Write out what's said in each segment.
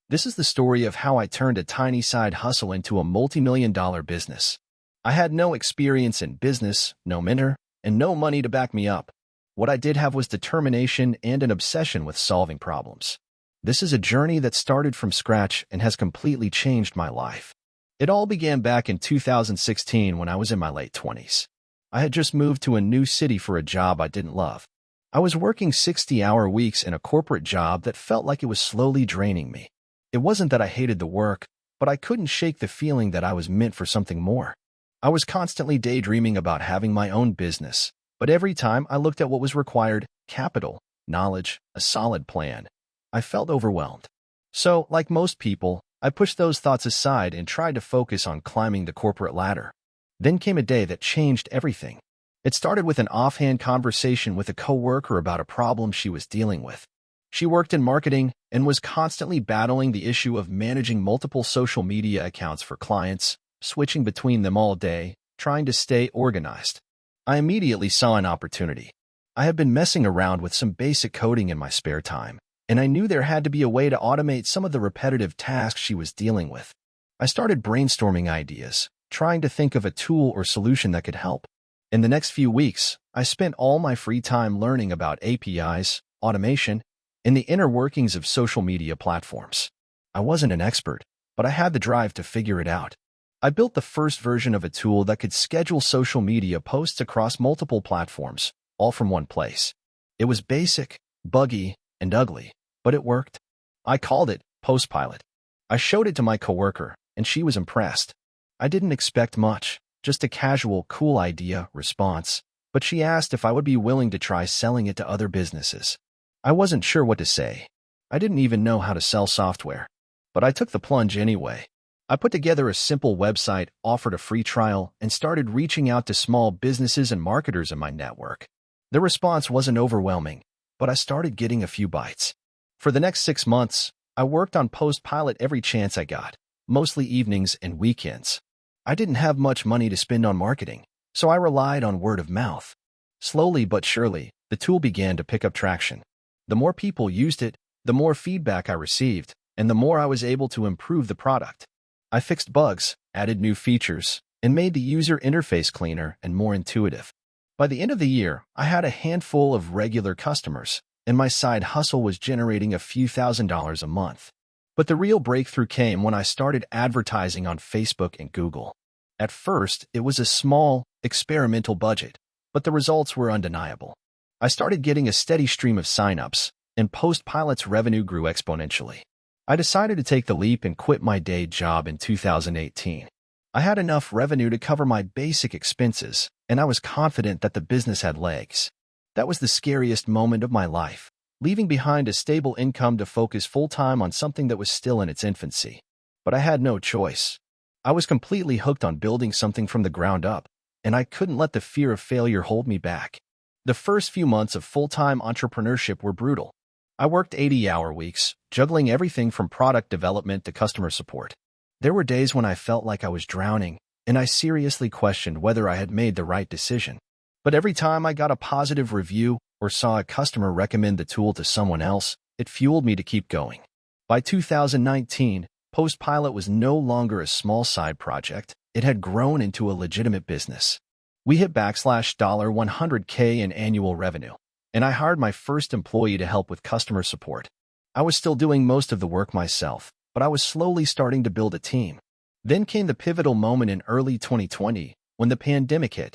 This is the story of how I turned a tiny side hustle into a multi-million-dollar business. I had no experience in business, no mentor, and no money to back me up. What I did have was determination and an obsession with solving problems. This is a journey that started from scratch and has completely changed my life. It all began back in 2016 when I was in my late 20s. I had just moved to a new city for a job I didn't love. I was working 60-hour weeks in a corporate job that felt like it was slowly draining me. It wasn't that I hated the work, but I couldn't shake the feeling that I was meant for something more. I was constantly daydreaming about having my own business, but every time I looked at what was required, capital, knowledge, a solid plan, I felt overwhelmed. So, like most people, I pushed those thoughts aside and tried to focus on climbing the corporate ladder. Then came a day that changed everything. It started with an offhand conversation with a coworker about a problem she was dealing with. She worked in marketing and was constantly battling the issue of managing multiple social media accounts for clients, switching between them all day, trying to stay organized. I immediately saw an opportunity. I had been messing around with some basic coding in my spare time, and I knew there had to be a way to automate some of the repetitive tasks she was dealing with. I started brainstorming ideas, trying to think of a tool or solution that could help. In the next few weeks, I spent all my free time learning about APIs, automation, and the inner workings of social media platforms. I wasn't an expert, but I had the drive to figure it out. I built the first version of a tool that could schedule social media posts across multiple platforms, all from one place. It was basic, buggy, and ugly, but it worked. I called it Postpilot. I showed it to my coworker, and she was impressed. I didn't expect much, just a casual, cool idea response, but she asked if I would be willing to try selling it to other businesses. I wasn't sure what to say. I didn't even know how to sell software, but I took the plunge anyway. I put together a simple website, offered a free trial, and started reaching out to small businesses and marketers in my network. The response wasn't overwhelming, but I started getting a few bites. For the next 6 months, I worked on Postpilot every chance I got, mostly evenings and weekends. I didn't have much money to spend on marketing, so I relied on word of mouth. Slowly but surely, the tool began to pick up traction. The more people used it, the more feedback I received, and the more I was able to improve the product. I fixed bugs, added new features, and made the user interface cleaner and more intuitive. By the end of the year, I had a handful of regular customers, and my side hustle was generating a few $1,000s a month. But the real breakthrough came when I started advertising on Facebook and Google. At first, it was a small, experimental budget, but the results were undeniable. I started getting a steady stream of signups, and Postpilot's revenue grew exponentially. I decided to take the leap and quit my day job in 2018. I had enough revenue to cover my basic expenses, and I was confident that the business had legs. That was the scariest moment of my life, leaving behind a stable income to focus full-time on something that was still in its infancy. But I had no choice. I was completely hooked on building something from the ground up, and I couldn't let the fear of failure hold me back. The first few months of full-time entrepreneurship were brutal. I worked 80-hour weeks, juggling everything from product development to customer support. There were days when I felt like I was drowning, and I seriously questioned whether I had made the right decision. But every time I got a positive review or saw a customer recommend the tool to someone else, it fueled me to keep going. By 2019, Postpilot was no longer a small side project. It had grown into a legitimate business. We hit $100K in annual revenue, and I hired my first employee to help with customer support. I was still doing most of the work myself, but I was slowly starting to build a team. Then came the pivotal moment in early 2020, when the pandemic hit.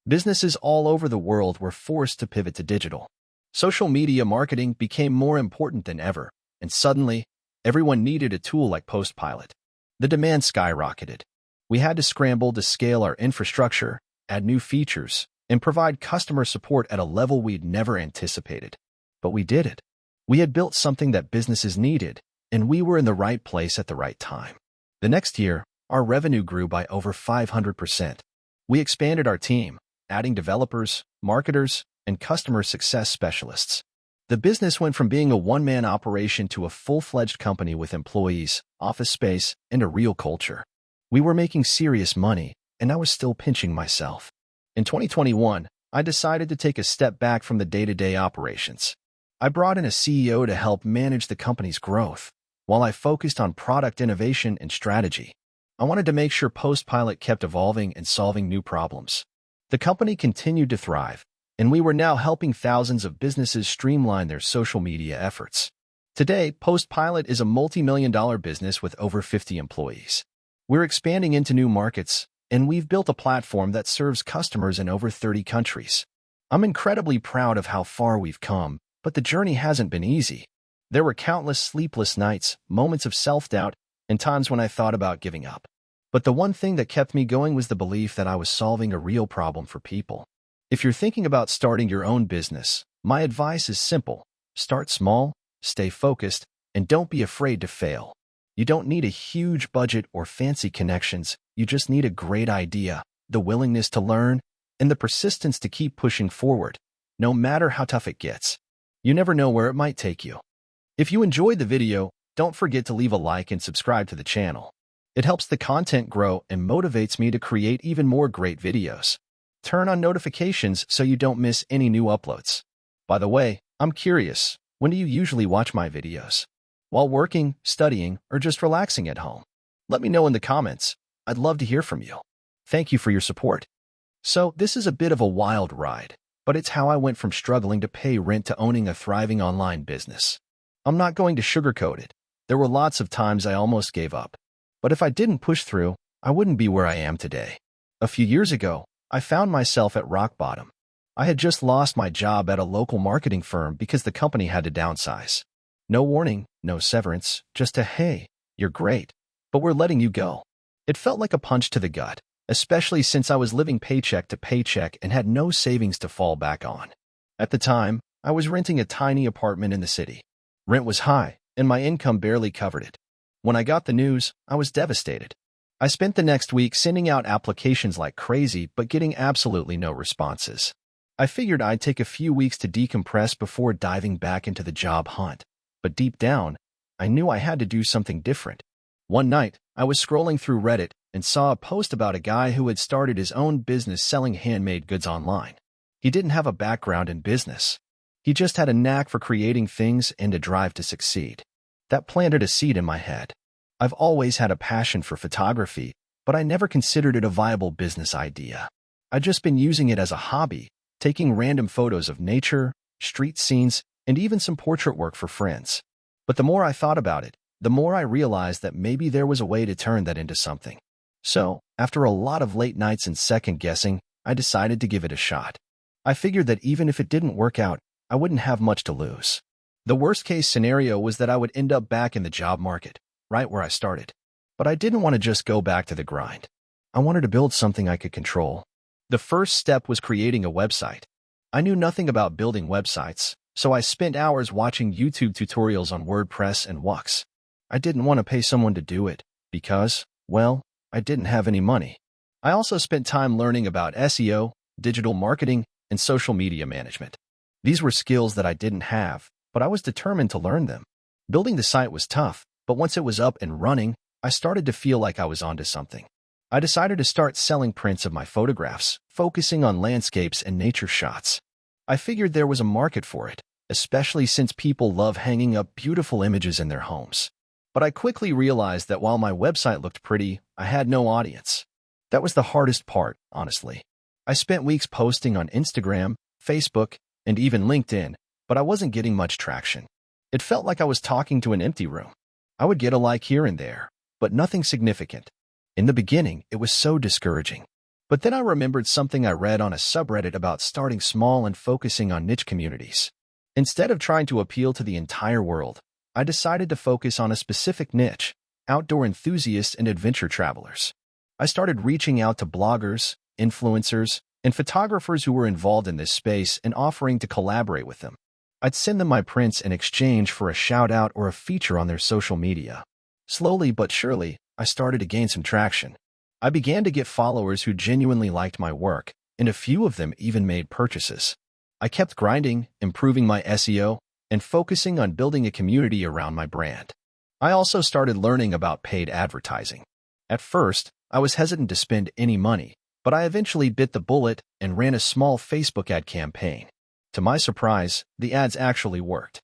Businesses all over the world were forced to pivot to digital. Social media marketing became more important than ever, and suddenly, everyone needed a tool like Postpilot. The demand skyrocketed. We had to scramble to scale our infrastructure, add new features, and provide customer support at a level we'd never anticipated. But we did it. We had built something that businesses needed, and we were in the right place at the right time. The next year, our revenue grew by over 500%. We expanded our team, adding developers, marketers, and customer success specialists. The business went from being a one-man operation to a full-fledged company with employees, office space, and a real culture. We were making serious money, and I was still pinching myself. In 2021, I decided to take a step back from the day-to-day operations. I brought in a CEO to help manage the company's growth. while I focused on product innovation and strategy. I wanted to make sure Postpilot kept evolving and solving new problems. The company continued to thrive, and we were now helping thousands of businesses streamline their social media efforts. Today, Postpilot is a multi-million-dollar business with over 50 employees. We're expanding into new markets, and we've built a platform that serves customers in over 30 countries. I'm incredibly proud of how far we've come, but the journey hasn't been easy. There were countless sleepless nights, moments of self-doubt, and times when I thought about giving up. But the one thing that kept me going was the belief that I was solving a real problem for people. If you're thinking about starting your own business, my advice is simple. Start small, stay focused, and don't be afraid to fail. You don't need a huge budget or fancy connections. You just need a great idea, the willingness to learn, and the persistence to keep pushing forward, no matter how tough it gets. You never know where it might take you. If you enjoyed the video, don't forget to leave a like and subscribe to the channel. It helps the content grow and motivates me to create even more great videos. Turn on notifications so you don't miss any new uploads. By the way, I'm curious, when do you usually watch my videos? While working, studying, or just relaxing at home? Let me know in the comments. I'd love to hear from you. Thank you for your support. So, this is a bit of a wild ride, but it's how I went from struggling to pay rent to owning a thriving online business. I'm not going to sugarcoat it. There were lots of times I almost gave up. But if I didn't push through, I wouldn't be where I am today. A few years ago, I found myself at rock bottom. I had just lost my job at a local marketing firm because the company had to downsize. No warning, no severance, just a hey, you're great, but we're letting you go. It felt like a punch to the gut, especially since I was living paycheck to paycheck and had no savings to fall back on. At the time, I was renting a tiny apartment in the city. Rent was high, and my income barely covered it. When I got the news, I was devastated. I spent the next week sending out applications like crazy, but getting absolutely no responses. I figured I'd take a few weeks to decompress before diving back into the job hunt. But deep down, I knew I had to do something different. One night, I was scrolling through Reddit and saw a post about a guy who had started his own business selling handmade goods online. He didn't have a background in business. He just had a knack for creating things and a drive to succeed. That planted a seed in my head. I've always had a passion for photography, but I never considered it a viable business idea. I'd just been using it as a hobby, taking random photos of nature, street scenes, and even some portrait work for friends. But the more I thought about it, the more I realized that maybe there was a way to turn that into something. So, after a lot of late nights and second-guessing, I decided to give it a shot. I figured that even if it didn't work out, I wouldn't have much to lose. The worst-case scenario was that I would end up back in the job market, right where I started. But I didn't want to just go back to the grind. I wanted to build something I could control. The first step was creating a website. I knew nothing about building websites, so I spent hours watching YouTube tutorials on WordPress and Wix. I didn't want to pay someone to do it because, well, I didn't have any money. I also spent time learning about SEO, digital marketing, and social media management. These were skills that I didn't have, but I was determined to learn them. Building the site was tough, but once it was up and running, I started to feel like I was onto something. I decided to start selling prints of my photographs, focusing on landscapes and nature shots. I figured there was a market for it, especially since people love hanging up beautiful images in their homes. But I quickly realized that while my website looked pretty, I had no audience. That was the hardest part, honestly. I spent weeks posting on Instagram, Facebook, and even LinkedIn, but I wasn't getting much traction. It felt like I was talking to an empty room. I would get a like here and there, but nothing significant. In the beginning, it was so discouraging. But then I remembered something I read on a subreddit about starting small and focusing on niche communities. Instead of trying to appeal to the entire world, I decided to focus on a specific niche, outdoor enthusiasts and adventure travelers. I started reaching out to bloggers, influencers, and photographers who were involved in this space and offering to collaborate with them. I'd send them my prints in exchange for a shout-out or a feature on their social media. Slowly but surely, I started to gain some traction. I began to get followers who genuinely liked my work, and a few of them even made purchases. I kept grinding, improving my SEO, and focusing on building a community around my brand. I also started learning about paid advertising. At first, I was hesitant to spend any money, but I eventually bit the bullet and ran a small Facebook ad campaign. To my surprise, the ads actually worked.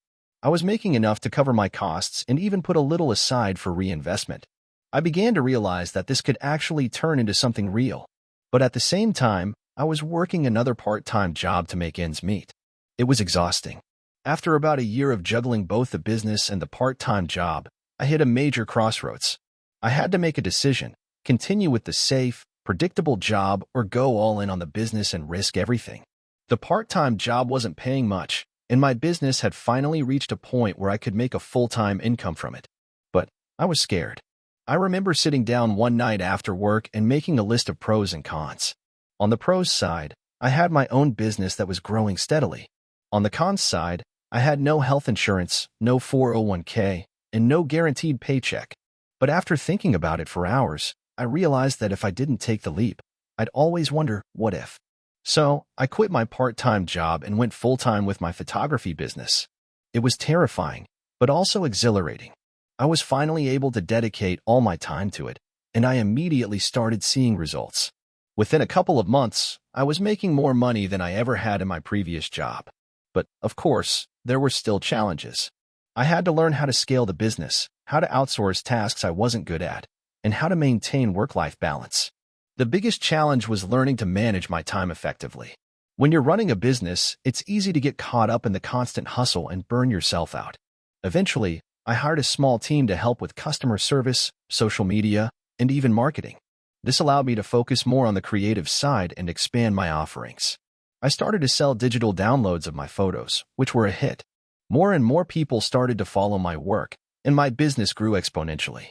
I was making enough to cover my costs and even put a little aside for reinvestment. I began to realize that this could actually turn into something real. But at the same time, I was working another part-time job to make ends meet. It was exhausting. After about a year of juggling both the business and the part-time job, I hit a major crossroads. I had to make a decision: continue with the safe, predictable job or go all in on the business and risk everything. The part-time job wasn't paying much, and my business had finally reached a point where I could make a full-time income from it. But I was scared. I remember sitting down one night after work and making a list of pros and cons. On the pros side, I had my own business that was growing steadily. On the cons side, I had no health insurance, no 401k, and no guaranteed paycheck. But after thinking about it for hours, I realized that if I didn't take the leap, I'd always wonder, what if? So, I quit my part-time job and went full-time with my photography business. It was terrifying, but also exhilarating. I was finally able to dedicate all my time to it, and I immediately started seeing results. Within a couple of months, I was making more money than I ever had in my previous job. But, of course, there were still challenges. I had to learn how to scale the business, how to outsource tasks I wasn't good at, and how to maintain work-life balance. The biggest challenge was learning to manage my time effectively. When you're running a business, it's easy to get caught up in the constant hustle and burn yourself out. Eventually, I hired a small team to help with customer service, social media, and even marketing. This allowed me to focus more on the creative side and expand my offerings. I started to sell digital downloads of my photos, which were a hit. More and more people started to follow my work, and my business grew exponentially.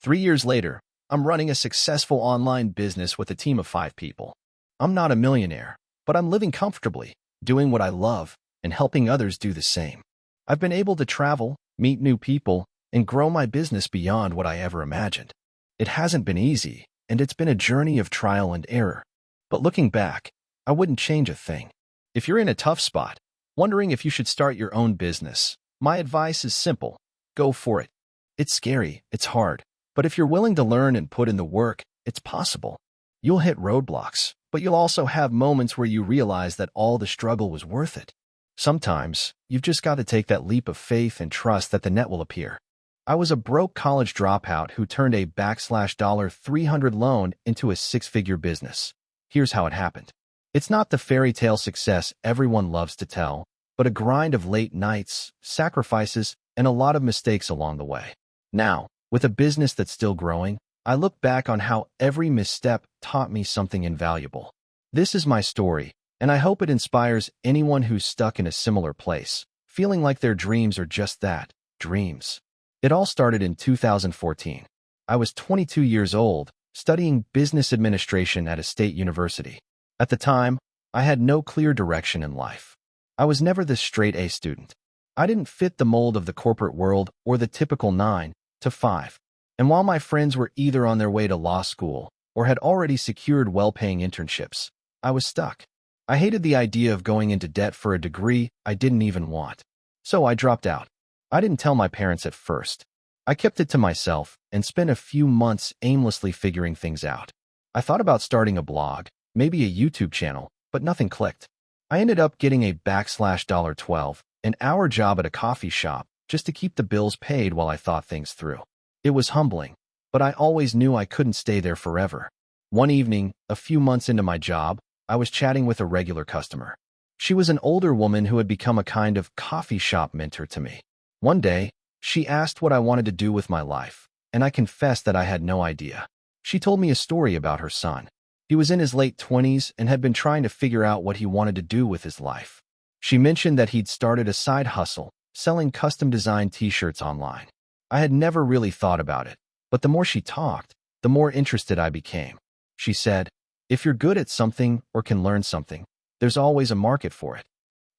3 years later, I'm running a successful online business with a team of 5 people. I'm not a millionaire, but I'm living comfortably, doing what I love, and helping others do the same. I've been able to travel, meet new people, and grow my business beyond what I ever imagined. It hasn't been easy, and it's been a journey of trial and error. But looking back, I wouldn't change a thing. If you're in a tough spot, wondering if you should start your own business, my advice is simple: go for it. It's scary, it's hard, but if you're willing to learn and put in the work, it's possible. You'll hit roadblocks, but you'll also have moments where you realize that all the struggle was worth it. Sometimes, you've just got to take that leap of faith and trust that the net will appear. I was a broke college dropout who turned a $300 loan into a 6-figure business. Here's how it happened. It's not the fairy tale success everyone loves to tell, but a grind of late nights, sacrifices, and a lot of mistakes along the way. Now, with a business that's still growing, I look back on how every misstep taught me something invaluable. This is my story, and I hope it inspires anyone who's stuck in a similar place, feeling like their dreams are just that, dreams. It all started in 2014. I was 22 years old, studying business administration at a state university. At the time, I had no clear direction in life. I was never the straight-A student. I didn't fit the mold of the corporate world or the typical 9 to 5. And while my friends were either on their way to law school or had already secured well-paying internships, I was stuck. I hated the idea of going into debt for a degree I didn't even want. So I dropped out. I didn't tell my parents at first. I kept it to myself and spent a few months aimlessly figuring things out. I thought about starting a blog, maybe a YouTube channel, but nothing clicked. I ended up getting a $12 an hour job at a coffee shop just to keep the bills paid while I thought things through. It was humbling, but I always knew I couldn't stay there forever. One evening, a few months into my job, I was chatting with a regular customer. She was an older woman who had become a kind of coffee shop mentor to me. One day, she asked what I wanted to do with my life, and I confessed that I had no idea. She told me a story about her son. He was in his late 20s and had been trying to figure out what he wanted to do with his life. She mentioned that he'd started a side hustle, selling custom-designed t-shirts online. I had never really thought about it, but the more she talked, the more interested I became. She said, "If you're good at something or can learn something, there's always a market for it."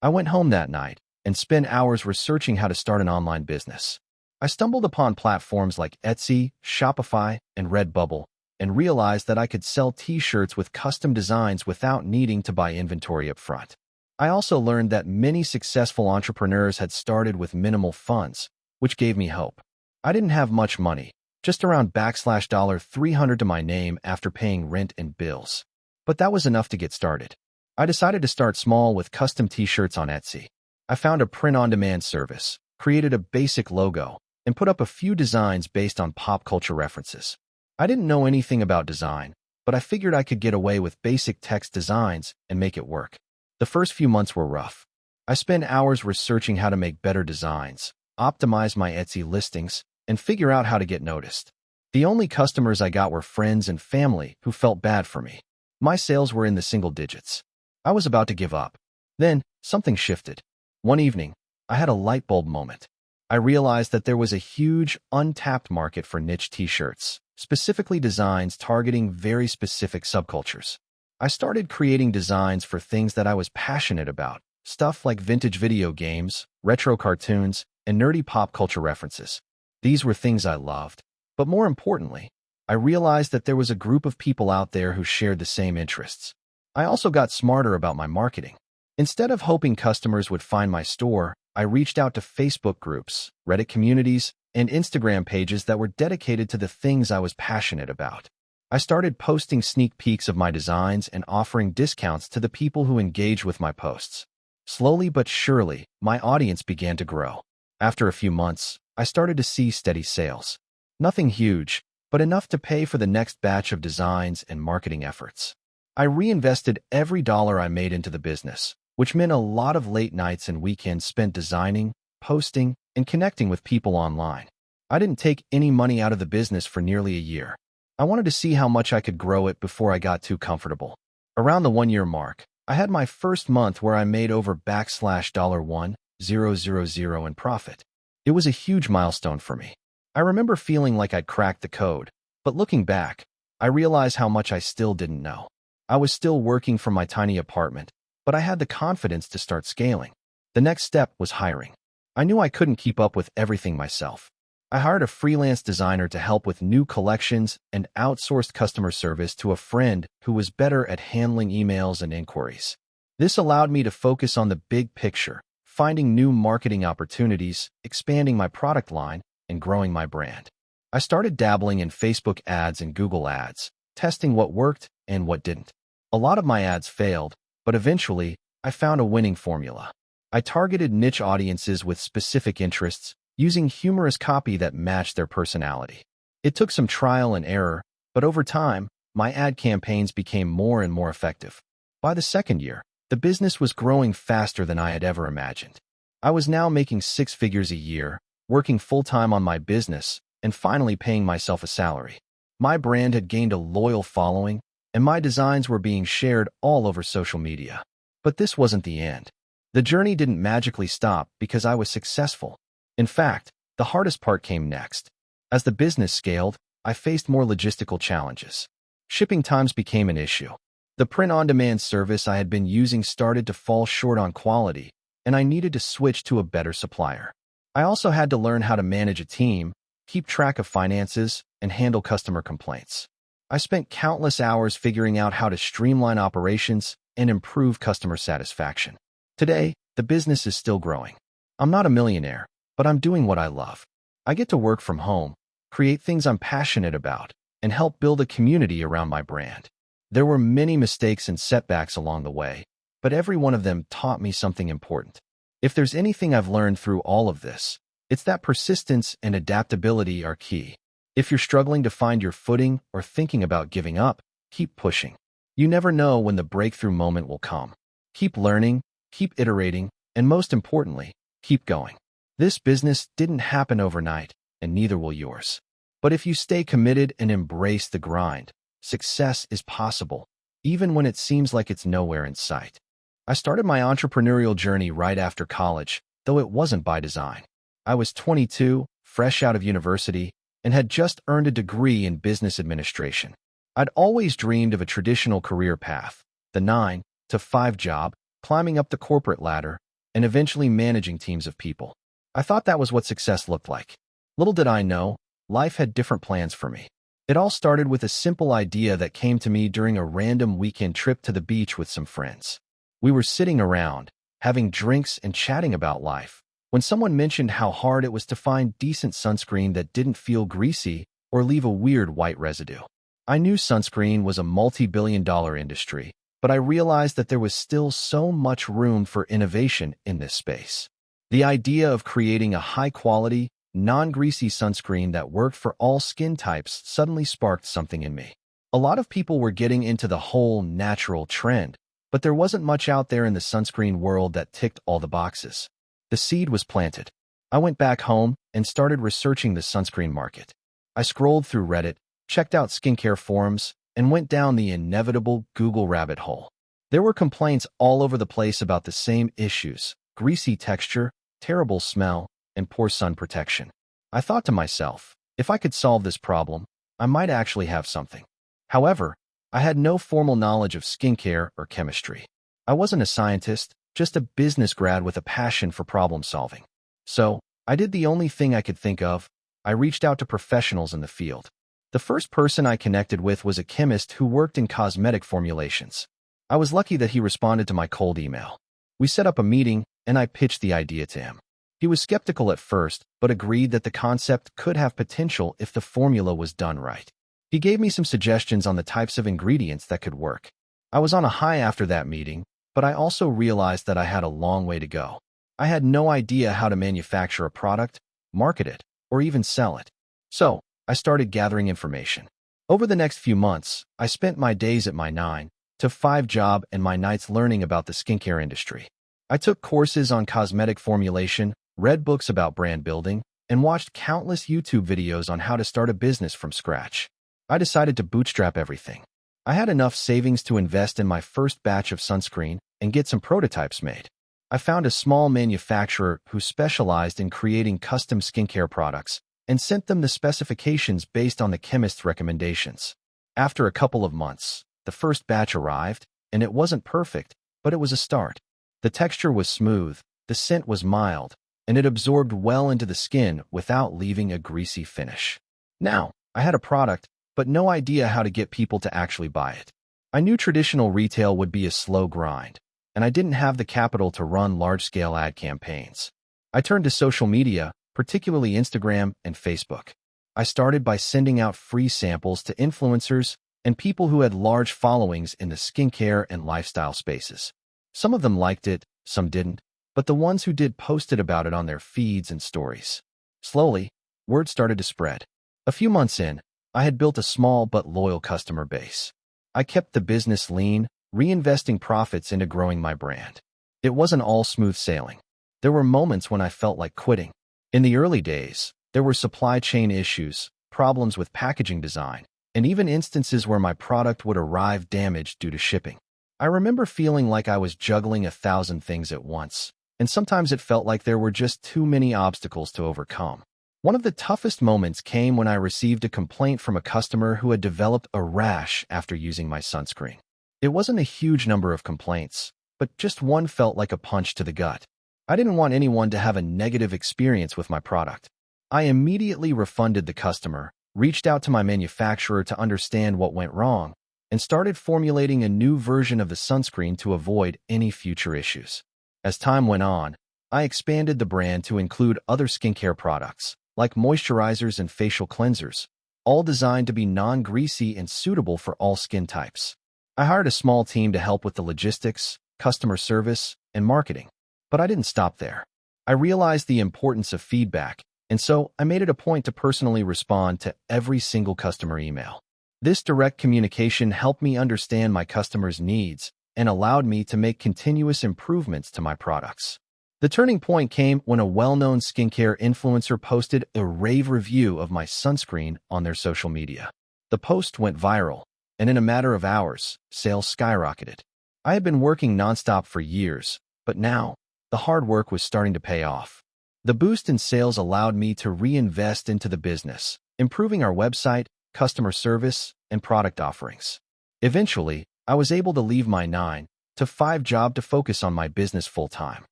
I went home that night and spent hours researching how to start an online business. I stumbled upon platforms like Etsy, Shopify, and Redbubble, and realized that I could sell t-shirts with custom designs without needing to buy inventory up front. I also learned that many successful entrepreneurs had started with minimal funds, which gave me hope. I didn't have much money, just around $300 to my name after paying rent and bills. But that was enough to get started. I decided to start small with custom t-shirts on Etsy. I found a print-on-demand service, created a basic logo, and put up a few designs based on pop culture references. I didn't know anything about design, but I figured I could get away with basic text designs and make it work. The first few months were rough. I spent hours researching how to make better designs, optimize my Etsy listings, and figure out how to get noticed. The only customers I got were friends and family who felt bad for me. My sales were in the single digits. I was about to give up. Then, something shifted. One evening, I had a light bulb moment. I realized that there was a huge, untapped market for niche t-shirts, specifically designs targeting very specific subcultures. I started creating designs for things that I was passionate about, stuff like vintage video games, retro cartoons, and nerdy pop culture references. These were things I loved. But more importantly, I realized that there was a group of people out there who shared the same interests. I also got smarter about my marketing. Instead of hoping customers would find my store, I reached out to Facebook groups, Reddit communities, and Instagram pages that were dedicated to the things I was passionate about. I started posting sneak peeks of my designs and offering discounts to the people who engaged with my posts. Slowly but surely, my audience began to grow. After a few months, I started to see steady sales. Nothing huge, but enough to pay for the next batch of designs and marketing efforts. I reinvested every dollar I made into the business, which meant a lot of late nights and weekends spent designing, posting, and connecting with people online. I didn't take any money out of the business for nearly a year. I wanted to see how much I could grow it before I got too comfortable. Around the 1-year mark, I had my first month where I made over $1,000 in profit. It was a huge milestone for me. I remember feeling like I'd cracked the code, but looking back, I realized how much I still didn't know. I was still working from my tiny apartment, but I had the confidence to start scaling. The next step was hiring. I knew I couldn't keep up with everything myself. I hired a freelance designer to help with new collections and outsourced customer service to a friend who was better at handling emails and inquiries. This allowed me to focus on the big picture, finding new marketing opportunities, expanding my product line, and growing my brand. I started dabbling in Facebook ads and Google ads, testing what worked and what didn't. A lot of my ads failed, but eventually, I found a winning formula. I targeted niche audiences with specific interests, using humorous copy that matched their personality. It took some trial and error, but over time, my ad campaigns became more and more effective. By the second year, the business was growing faster than I had ever imagined. I was now making 6 figures a year, working full-time on my business, and finally paying myself a salary. My brand had gained a loyal following, and my designs were being shared all over social media. But this wasn't the end. The journey didn't magically stop because I was successful. In fact, the hardest part came next. As the business scaled, I faced more logistical challenges. Shipping times became an issue. The print-on-demand service I had been using started to fall short on quality, and I needed to switch to a better supplier. I also had to learn how to manage a team, keep track of finances, and handle customer complaints. I spent countless hours figuring out how to streamline operations and improve customer satisfaction. Today, the business is still growing. I'm not a millionaire, but I'm doing what I love. I get to work from home, create things I'm passionate about, and help build a community around my brand. There were many mistakes and setbacks along the way, but every one of them taught me something important. If there's anything I've learned through all of this, it's that persistence and adaptability are key. If you're struggling to find your footing or thinking about giving up, keep pushing. You never know when the breakthrough moment will come. Keep learning, keep iterating, and most importantly, keep going. This business didn't happen overnight, and neither will yours. But if you stay committed and embrace the grind, success is possible, even when it seems like it's nowhere in sight. I started my entrepreneurial journey right after college, though it wasn't by design. I was 22, fresh out of university, and had just earned a degree in business administration. I'd always dreamed of a traditional career path, the 9-to-5 job, climbing up the corporate ladder, and eventually managing teams of people. I thought that was what success looked like. Little did I know, life had different plans for me. It all started with a simple idea that came to me during a random weekend trip to the beach with some friends. We were sitting around, having drinks and chatting about life, when someone mentioned how hard it was to find decent sunscreen that didn't feel greasy or leave a weird white residue. I knew sunscreen was a multi-billion-dollar industry, but I realized that there was still so much room for innovation in this space. The idea of creating a high-quality, non-greasy sunscreen that worked for all skin types suddenly sparked something in me. A lot of people were getting into the whole natural trend, but there wasn't much out there in the sunscreen world that ticked all the boxes. The seed was planted. I went back home and started researching the sunscreen market. I scrolled through Reddit, checked out skincare forums, and went down the inevitable Google rabbit hole. There were complaints all over the place about the same issues: greasy texture, terrible smell, and poor sun protection. I thought to myself, if I could solve this problem, I might actually have something. However, I had no formal knowledge of skincare or chemistry. I wasn't a scientist, just a business grad with a passion for problem solving. So, I did the only thing I could think of. I reached out to professionals in the field. The first person I connected with was a chemist who worked in cosmetic formulations. I was lucky that he responded to my cold email. We set up a meeting, and I pitched the idea to him. He was skeptical at first, but agreed that the concept could have potential if the formula was done right. He gave me some suggestions on the types of ingredients that could work. I was on a high after that meeting, but I also realized that I had a long way to go. I had no idea how to manufacture a product, market it, or even sell it. So, I started gathering information. Over the next few months, I spent my days at my 9-to-5 job and my nights learning about the skincare industry. I took courses on cosmetic formulation, read books about brand building, and watched countless YouTube videos on how to start a business from scratch. I decided to bootstrap everything. I had enough savings to invest in my first batch of sunscreen and get some prototypes made. I found a small manufacturer who specialized in creating custom skincare products and sent them the specifications based on the chemist's recommendations. After a couple of months, the first batch arrived, and it wasn't perfect, but it was a start. The texture was smooth, the scent was mild, and it absorbed well into the skin without leaving a greasy finish. Now, I had a product, but no idea how to get people to actually buy it. I knew traditional retail would be a slow grind, and I didn't have the capital to run large-scale ad campaigns. I turned to social media, particularly Instagram and Facebook. I started by sending out free samples to influencers and people who had large followings in the skincare and lifestyle spaces. Some of them liked it, some didn't, but the ones who did posted about it on their feeds and stories. Slowly, word started to spread. A few months in, I had built a small but loyal customer base. I kept the business lean, reinvesting profits into growing my brand. It wasn't all smooth sailing. There were moments when I felt like quitting. In the early days, there were supply chain issues, problems with packaging design, and even instances where my product would arrive damaged due to shipping. I remember feeling like I was juggling 1,000 things at once, and sometimes it felt like there were just too many obstacles to overcome. One of the toughest moments came when I received a complaint from a customer who had developed a rash after using my sunscreen. It wasn't a huge number of complaints, but just one felt like a punch to the gut. I didn't want anyone to have a negative experience with my product. I immediately refunded the customer, reached out to my manufacturer to understand what went wrong, and started formulating a new version of the sunscreen to avoid any future issues. As time went on, I expanded the brand to include other skincare products, like moisturizers and facial cleansers, all designed to be non-greasy and suitable for all skin types. I hired a small team to help with the logistics, customer service, and marketing. But I didn't stop there. I realized the importance of feedback, and so I made it a point to personally respond to every single customer email. This direct communication helped me understand my customers' needs and allowed me to make continuous improvements to my products. The turning point came when a well-known skincare influencer posted a rave review of my sunscreen on their social media. The post went viral, and in a matter of hours, sales skyrocketed. I had been working nonstop for years, but now, the hard work was starting to pay off. The boost in sales allowed me to reinvest into the business, improving our website, customer service, and product offerings. Eventually, I was able to leave my 9-to-5 job to focus on my business full-time.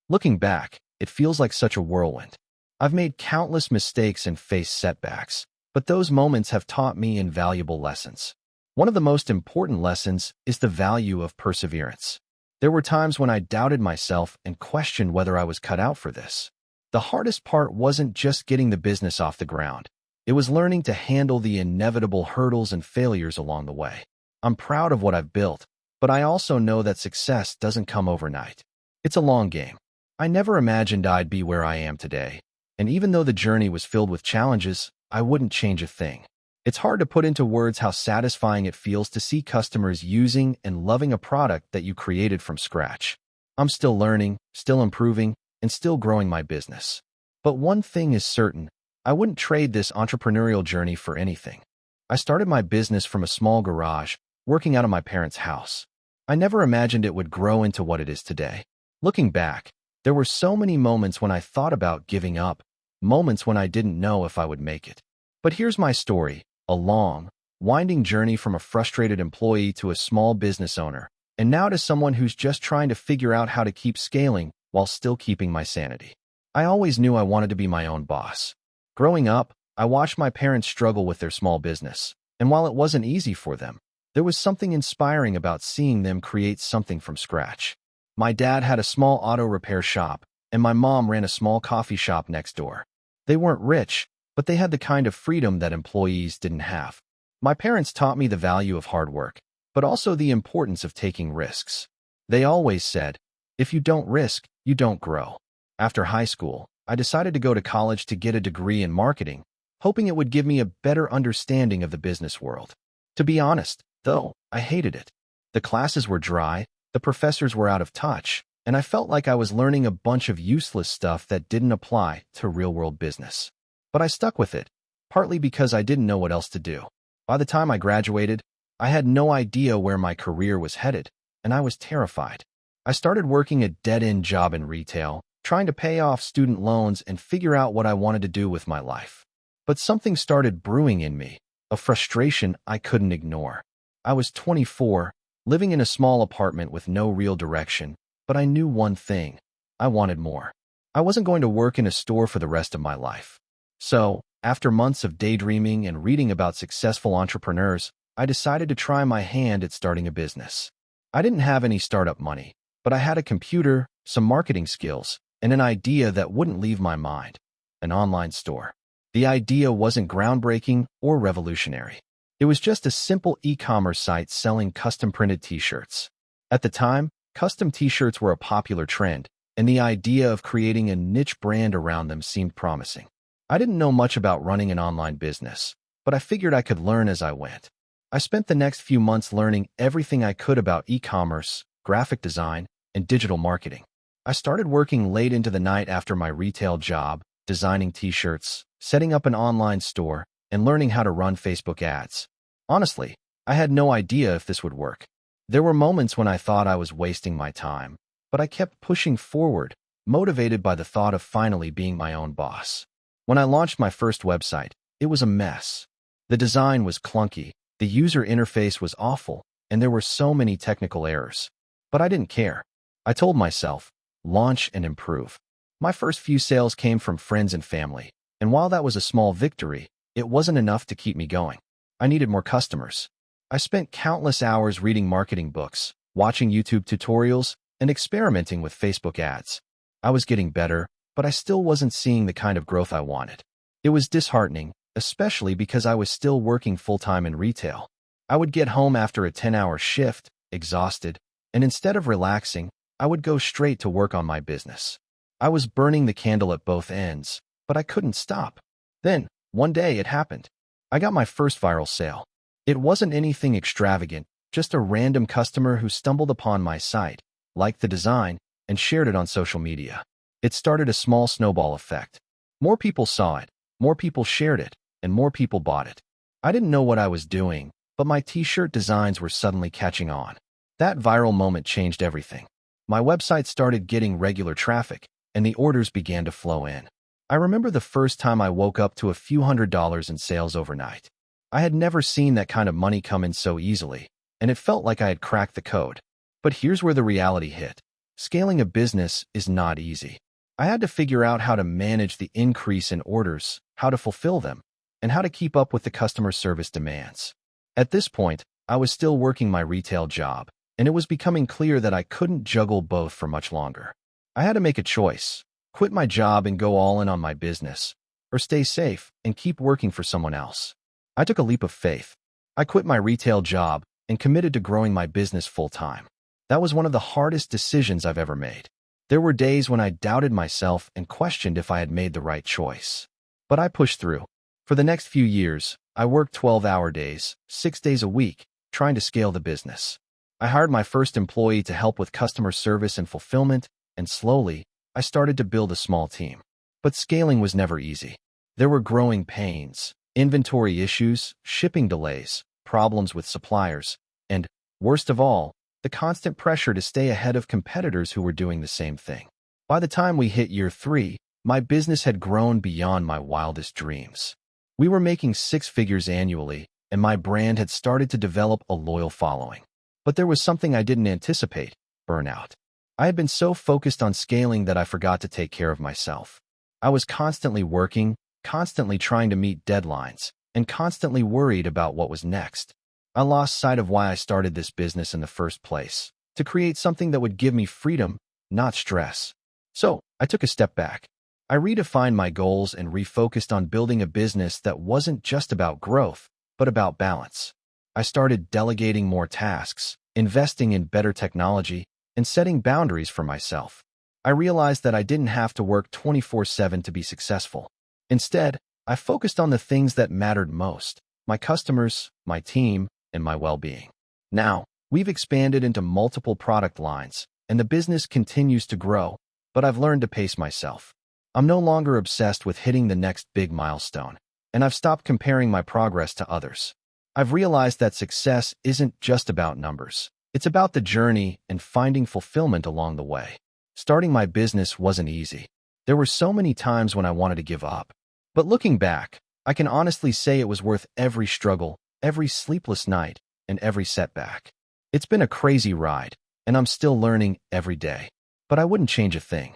Looking back, it feels like such a whirlwind. I've made countless mistakes and faced setbacks, but those moments have taught me invaluable lessons. One of the most important lessons is the value of perseverance. There were times when I doubted myself and questioned whether I was cut out for this. The hardest part wasn't just getting the business off the ground. It was learning to handle the inevitable hurdles and failures along the way. I'm proud of what I've built, but I also know that success doesn't come overnight. It's a long game. I never imagined I'd be where I am today. And even though the journey was filled with challenges, I wouldn't change a thing. It's hard to put into words how satisfying it feels to see customers using and loving a product that you created from scratch. I'm still learning, still improving, and still growing my business. But one thing is certain, I wouldn't trade this entrepreneurial journey for anything. I started my business from a small garage, working out of my parents' house. I never imagined it would grow into what it is today. Looking back, there were so many moments when I thought about giving up, moments when I didn't know if I would make it. But here's my story, a long, winding journey from a frustrated employee to a small business owner, and now to someone who's just trying to figure out how to keep scaling while still keeping my sanity. I always knew I wanted to be my own boss. Growing up, I watched my parents struggle with their small business, and while it wasn't easy for them, there was something inspiring about seeing them create something from scratch. My dad had a small auto repair shop, and my mom ran a small coffee shop next door. They weren't rich, but they had the kind of freedom that employees didn't have. My parents taught me the value of hard work, but also the importance of taking risks. They always said, if you don't risk, you don't grow. After high school, I decided to go to college to get a degree in marketing, hoping it would give me a better understanding of the business world. To be honest, though, I hated it. The classes were dry, the professors were out of touch, and I felt like I was learning a bunch of useless stuff that didn't apply to real-world business. But I stuck with it, partly because I didn't know what else to do. By the time I graduated, I had no idea where my career was headed, and I was terrified. I started working a dead-end job in retail, trying to pay off student loans and figure out what I wanted to do with my life. But something started brewing in me, a frustration I couldn't ignore. I was 24, living in a small apartment with no real direction, but I knew one thing. I wanted more. I wasn't going to work in a store for the rest of my life. So, after months of daydreaming and reading about successful entrepreneurs, I decided to try my hand at starting a business. I didn't have any startup money, but I had a computer, some marketing skills, and an idea that wouldn't leave my mind: an online store. The idea wasn't groundbreaking or revolutionary. It was just a simple e-commerce site selling custom-printed t-shirts. At the time, custom t-shirts were a popular trend, and the idea of creating a niche brand around them seemed promising. I didn't know much about running an online business, but I figured I could learn as I went. I spent the next few months learning everything I could about e-commerce, graphic design, and digital marketing. I started working late into the night after my retail job, designing t-shirts, setting up an online store, and learning how to run Facebook ads. Honestly, I had no idea if this would work. There were moments when I thought I was wasting my time, but I kept pushing forward, motivated by the thought of finally being my own boss. When I launched my first website, it was a mess. The design was clunky, the user interface was awful, and there were so many technical errors. But I didn't care. I told myself, launch and improve. My first few sales came from friends and family, and while that was a small victory, it wasn't enough to keep me going. I needed more customers. I spent countless hours reading marketing books, watching YouTube tutorials, and experimenting with Facebook ads. I was getting better, but I still wasn't seeing the kind of growth I wanted. It was disheartening, especially because I was still working full-time in retail. I would get home after a 10-hour shift, exhausted, and instead of relaxing, I would go straight to work on my business. I was burning the candle at both ends, but I couldn't stop. Then, one day it happened. I got my first viral sale. It wasn't anything extravagant, just a random customer who stumbled upon my site, liked the design, and shared it on social media. It started a small snowball effect. More people saw it, more people shared it, and more people bought it. I didn't know what I was doing, but my t-shirt designs were suddenly catching on. That viral moment changed everything. My website started getting regular traffic, and the orders began to flow in. I remember the first time I woke up to a few $100s in sales overnight. I had never seen that kind of money come in so easily, and it felt like I had cracked the code. But here's where the reality hit. Scaling a business is not easy. I had to figure out how to manage the increase in orders, how to fulfill them, and how to keep up with the customer service demands. At this point, I was still working my retail job, and it was becoming clear that I couldn't juggle both for much longer. I had to make a choice: quit my job and go all in on my business, or stay safe and keep working for someone else. I took a leap of faith. I quit my retail job and committed to growing my business full-time. That was one of the hardest decisions I've ever made. There were days when I doubted myself and questioned if I had made the right choice. But I pushed through. For the next few years, I worked 12-hour days, 6 days a week, trying to scale the business. I hired my first employee to help with customer service and fulfillment, and slowly, I started to build a small team. But scaling was never easy. There were growing pains, inventory issues, shipping delays, problems with suppliers, and, worst of all, the constant pressure to stay ahead of competitors who were doing the same thing. By the time we hit year 3, my business had grown beyond my wildest dreams. We were making 6 figures annually, and my brand had started to develop a loyal following. But there was something I didn't anticipate: burnout. I had been so focused on scaling that I forgot to take care of myself. I was constantly working, constantly trying to meet deadlines, and constantly worried about what was next. I lost sight of why I started this business in the first place: to create something that would give me freedom, not stress. So, I took a step back. I redefined my goals and refocused on building a business that wasn't just about growth, but about balance. I started delegating more tasks, investing in better technology, and setting boundaries for myself. I realized that I didn't have to work 24/7 to be successful. Instead, I focused on the things that mattered most: my customers, my team, and my well-being. Now, we've expanded into multiple product lines, and the business continues to grow, but I've learned to pace myself. I'm no longer obsessed with hitting the next big milestone, and I've stopped comparing my progress to others. I've realized that success isn't just about numbers. It's about the journey and finding fulfillment along the way. Starting my business wasn't easy. There were so many times when I wanted to give up. But looking back, I can honestly say it was worth every struggle, every sleepless night, and every setback. It's been a crazy ride, and I'm still learning every day. But I wouldn't change a thing.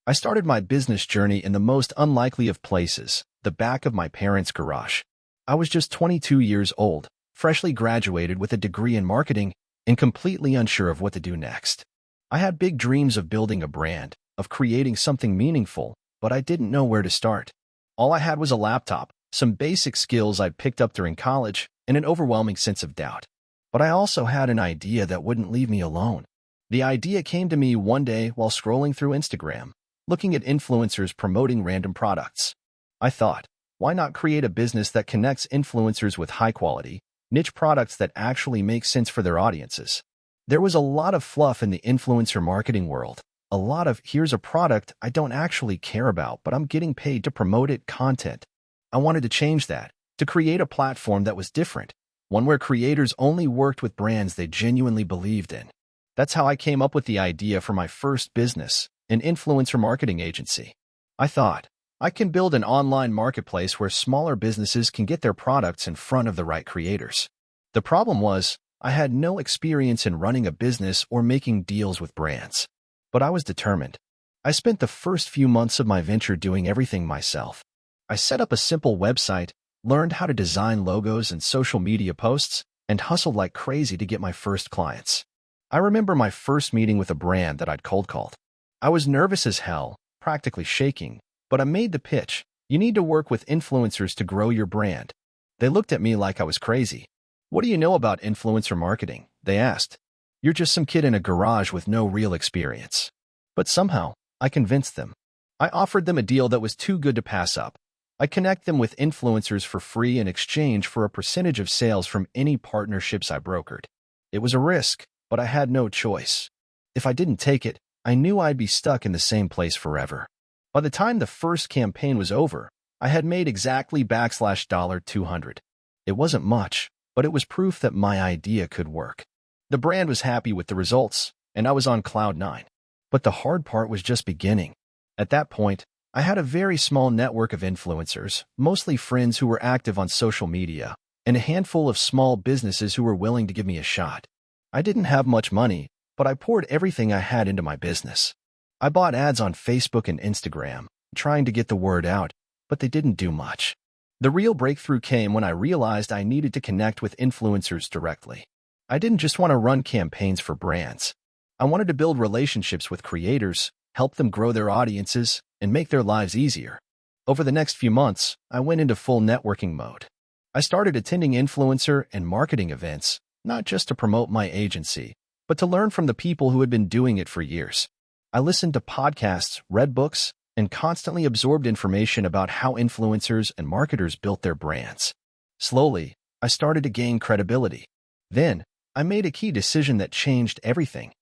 I started my business journey in the most unlikely of places: the back of my parents' garage. I was just 22 years old, freshly graduated with a degree in marketing, and completely unsure of what to do next. I had big dreams of building a brand, of creating something meaningful, but I didn't know where to start. All I had was a laptop, some basic skills I'd picked up during college, and an overwhelming sense of doubt. But I also had an idea that wouldn't leave me alone. The idea came to me one day while scrolling through Instagram, looking at influencers promoting random products. I thought, why not create a business that connects influencers with high-quality, niche products that actually make sense for their audiences? There was a lot of fluff in the influencer marketing world, a lot of "here's a product I don't actually care about, but I'm getting paid to promote it" content. I wanted to change that, to create a platform that was different, one where creators only worked with brands they genuinely believed in. That's how I came up with the idea for my first business, an influencer marketing agency. I thought, I can build an online marketplace where smaller businesses can get their products in front of the right creators. The problem was, I had no experience in running a business or making deals with brands. But I was determined. I spent the first few months of my venture doing everything myself. I set up a simple website, learned how to design logos and social media posts, and hustled like crazy to get my first clients. I remember my first meeting with a brand that I'd cold called. I was nervous as hell, practically shaking, but I made the pitch: "You need to work with influencers to grow your brand." They looked at me like I was crazy. "What do you know about influencer marketing?" they asked. "You're just some kid in a garage with no real experience." But somehow, I convinced them. I offered them a deal that was too good to pass up. I connect them with influencers for free in exchange for a percentage of sales from any partnerships I brokered. It was a risk, but I had no choice. If I didn't take it, I knew I'd be stuck in the same place forever. By the time the first campaign was over, I had made exactly $200. It wasn't much, but it was proof that my idea could work. The brand was happy with the results, and I was on cloud 9. But the hard part was just beginning. At that point, I had a very small network of influencers, mostly friends who were active on social media, and a handful of small businesses who were willing to give me a shot. I didn't have much money, but I poured everything I had into my business. I bought ads on Facebook and Instagram, trying to get the word out, but they didn't do much. The real breakthrough came when I realized I needed to connect with influencers directly. I didn't just want to run campaigns for brands. I wanted to build relationships with creators, help them grow their audiences, and make their lives easier. Over the next few months, I went into full networking mode. I started attending influencer and marketing events, not just to promote my agency, but to learn from the people who had been doing it for years. I listened to podcasts, read books, and constantly absorbed information about how influencers and marketers built their brands. Slowly, I started to gain credibility. Then, I made a key decision that changed everything.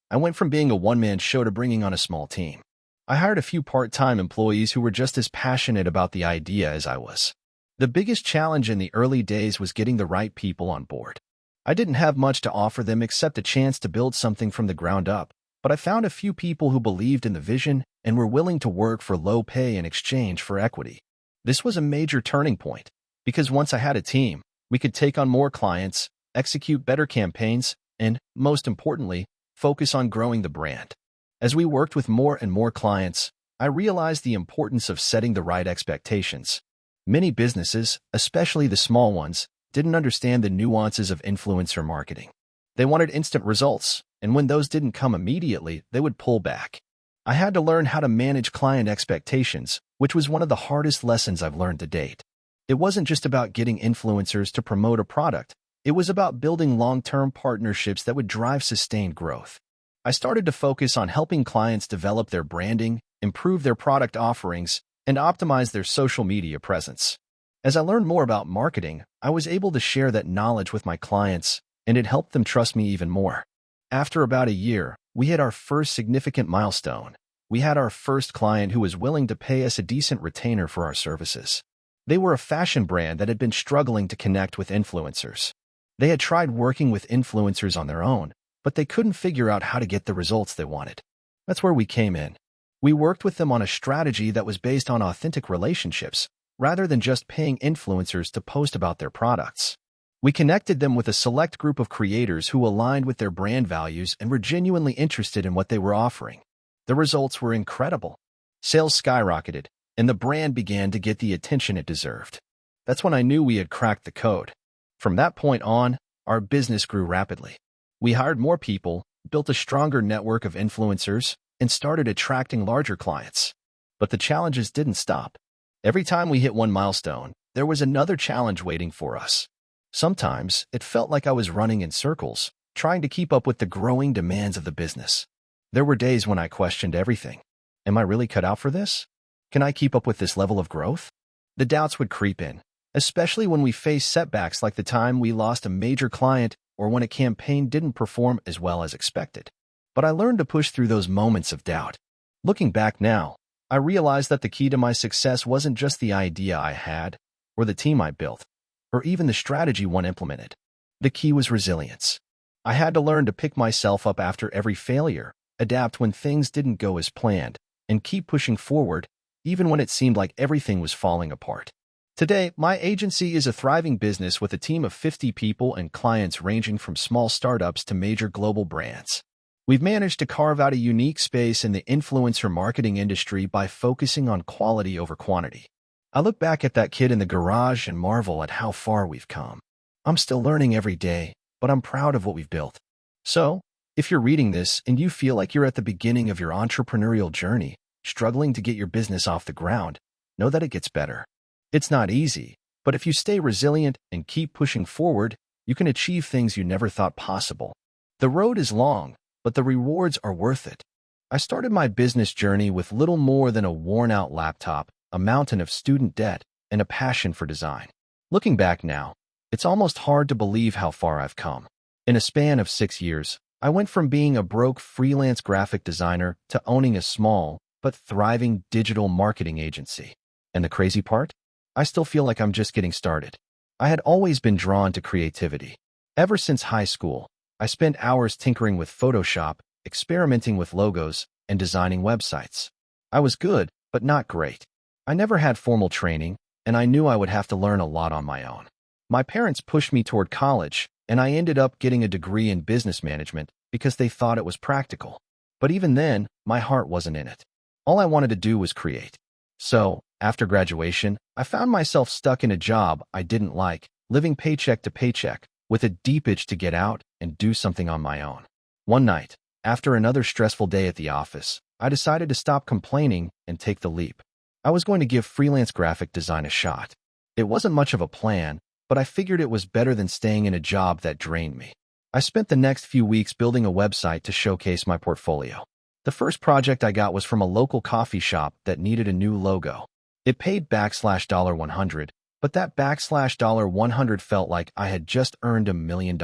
I went from being a one-man show to bringing on a small team. I hired a few part-time employees who were just as passionate about the idea as I was. The biggest challenge in the early days was getting the right people on board. I didn't have much to offer them except a chance to build something from the ground up, but I found a few people who believed in the vision and were willing to work for low pay in exchange for equity. This was a major turning point, because once I had a team, we could take on more clients, execute better campaigns, and, most importantly, focus on growing the brand. As we worked with more and more clients, I realized the importance of setting the right expectations. Many businesses, especially the small ones, didn't understand the nuances of influencer marketing. They wanted instant results, and when those didn't come immediately, they would pull back. I had to learn how to manage client expectations, which was one of the hardest lessons I've learned to date. It wasn't just about getting influencers to promote a product. It was about building long-term partnerships that would drive sustained growth. I started to focus on helping clients develop their branding, improve their product offerings, and optimize their social media presence. As I learned more about marketing, I was able to share that knowledge with my clients, and it helped them trust me even more. After about a year, we hit our first significant milestone. We had our first client who was willing to pay us a decent retainer for our services. They were a fashion brand that had been struggling to connect with influencers. They had tried working with influencers on their own, but they couldn't figure out how to get the results they wanted. That's where we came in. We worked with them on a strategy that was based on authentic relationships, rather than just paying influencers to post about their products. We connected them with a select group of creators who aligned with their brand values and were genuinely interested in what they were offering. The results were incredible. Sales skyrocketed, and the brand began to get the attention it deserved. That's when I knew we had cracked the code. From that point on, our business grew rapidly. We hired more people, built a stronger network of influencers, and started attracting larger clients. But the challenges didn't stop. Every time we hit one milestone, there was another challenge waiting for us. Sometimes, it felt like I was running in circles, trying to keep up with the growing demands of the business. There were days when I questioned everything. Am I really cut out for this? Can I keep up with this level of growth? The doubts would creep in, especially when we faced setbacks like the time we lost a major client or when a campaign didn't perform as well as expected. But I learned to push through those moments of doubt. Looking back now, I realized that the key to my success wasn't just the idea I had, or the team I built, or even the strategy one implemented. The key was resilience. I had to learn to pick myself up after every failure, adapt when things didn't go as planned, and keep pushing forward, even when it seemed like everything was falling apart. Today, my agency is a thriving business with a team of 50 people and clients ranging from small startups to major global brands. We've managed to carve out a unique space in the influencer marketing industry by focusing on quality over quantity. I look back at that kid in the garage and marvel at how far we've come. I'm still learning every day, but I'm proud of what we've built. So, if you're reading this and you feel like you're at the beginning of your entrepreneurial journey, struggling to get your business off the ground, know that it gets better. It's not easy, but if you stay resilient and keep pushing forward, you can achieve things you never thought possible. The road is long, but the rewards are worth it. I started my business journey with little more than a worn-out laptop, a mountain of student debt, and a passion for design. Looking back now, it's almost hard to believe how far I've come. In a span of 6 years, I went from being a broke freelance graphic designer to owning a small but thriving digital marketing agency. And the crazy part? I still feel like I'm just getting started. I had always been drawn to creativity. Ever since high school, I spent hours tinkering with Photoshop, experimenting with logos, and designing websites. I was good, but not great. I never had formal training, and I knew I would have to learn a lot on my own. My parents pushed me toward college, and I ended up getting a degree in business management because they thought it was practical. But even then, my heart wasn't in it. All I wanted to do was create. So, after graduation, I found myself stuck in a job I didn't like, living paycheck to paycheck, with a deep itch to get out and do something on my own. One night, after another stressful day at the office, I decided to stop complaining and take the leap. I was going to give freelance graphic design a shot. It wasn't much of a plan, but I figured it was better than staying in a job that drained me. I spent the next few weeks building a website to showcase my portfolio. The first project I got was from a local coffee shop that needed a new logo. It paid $100, but that $100 felt like I had just earned $1 million.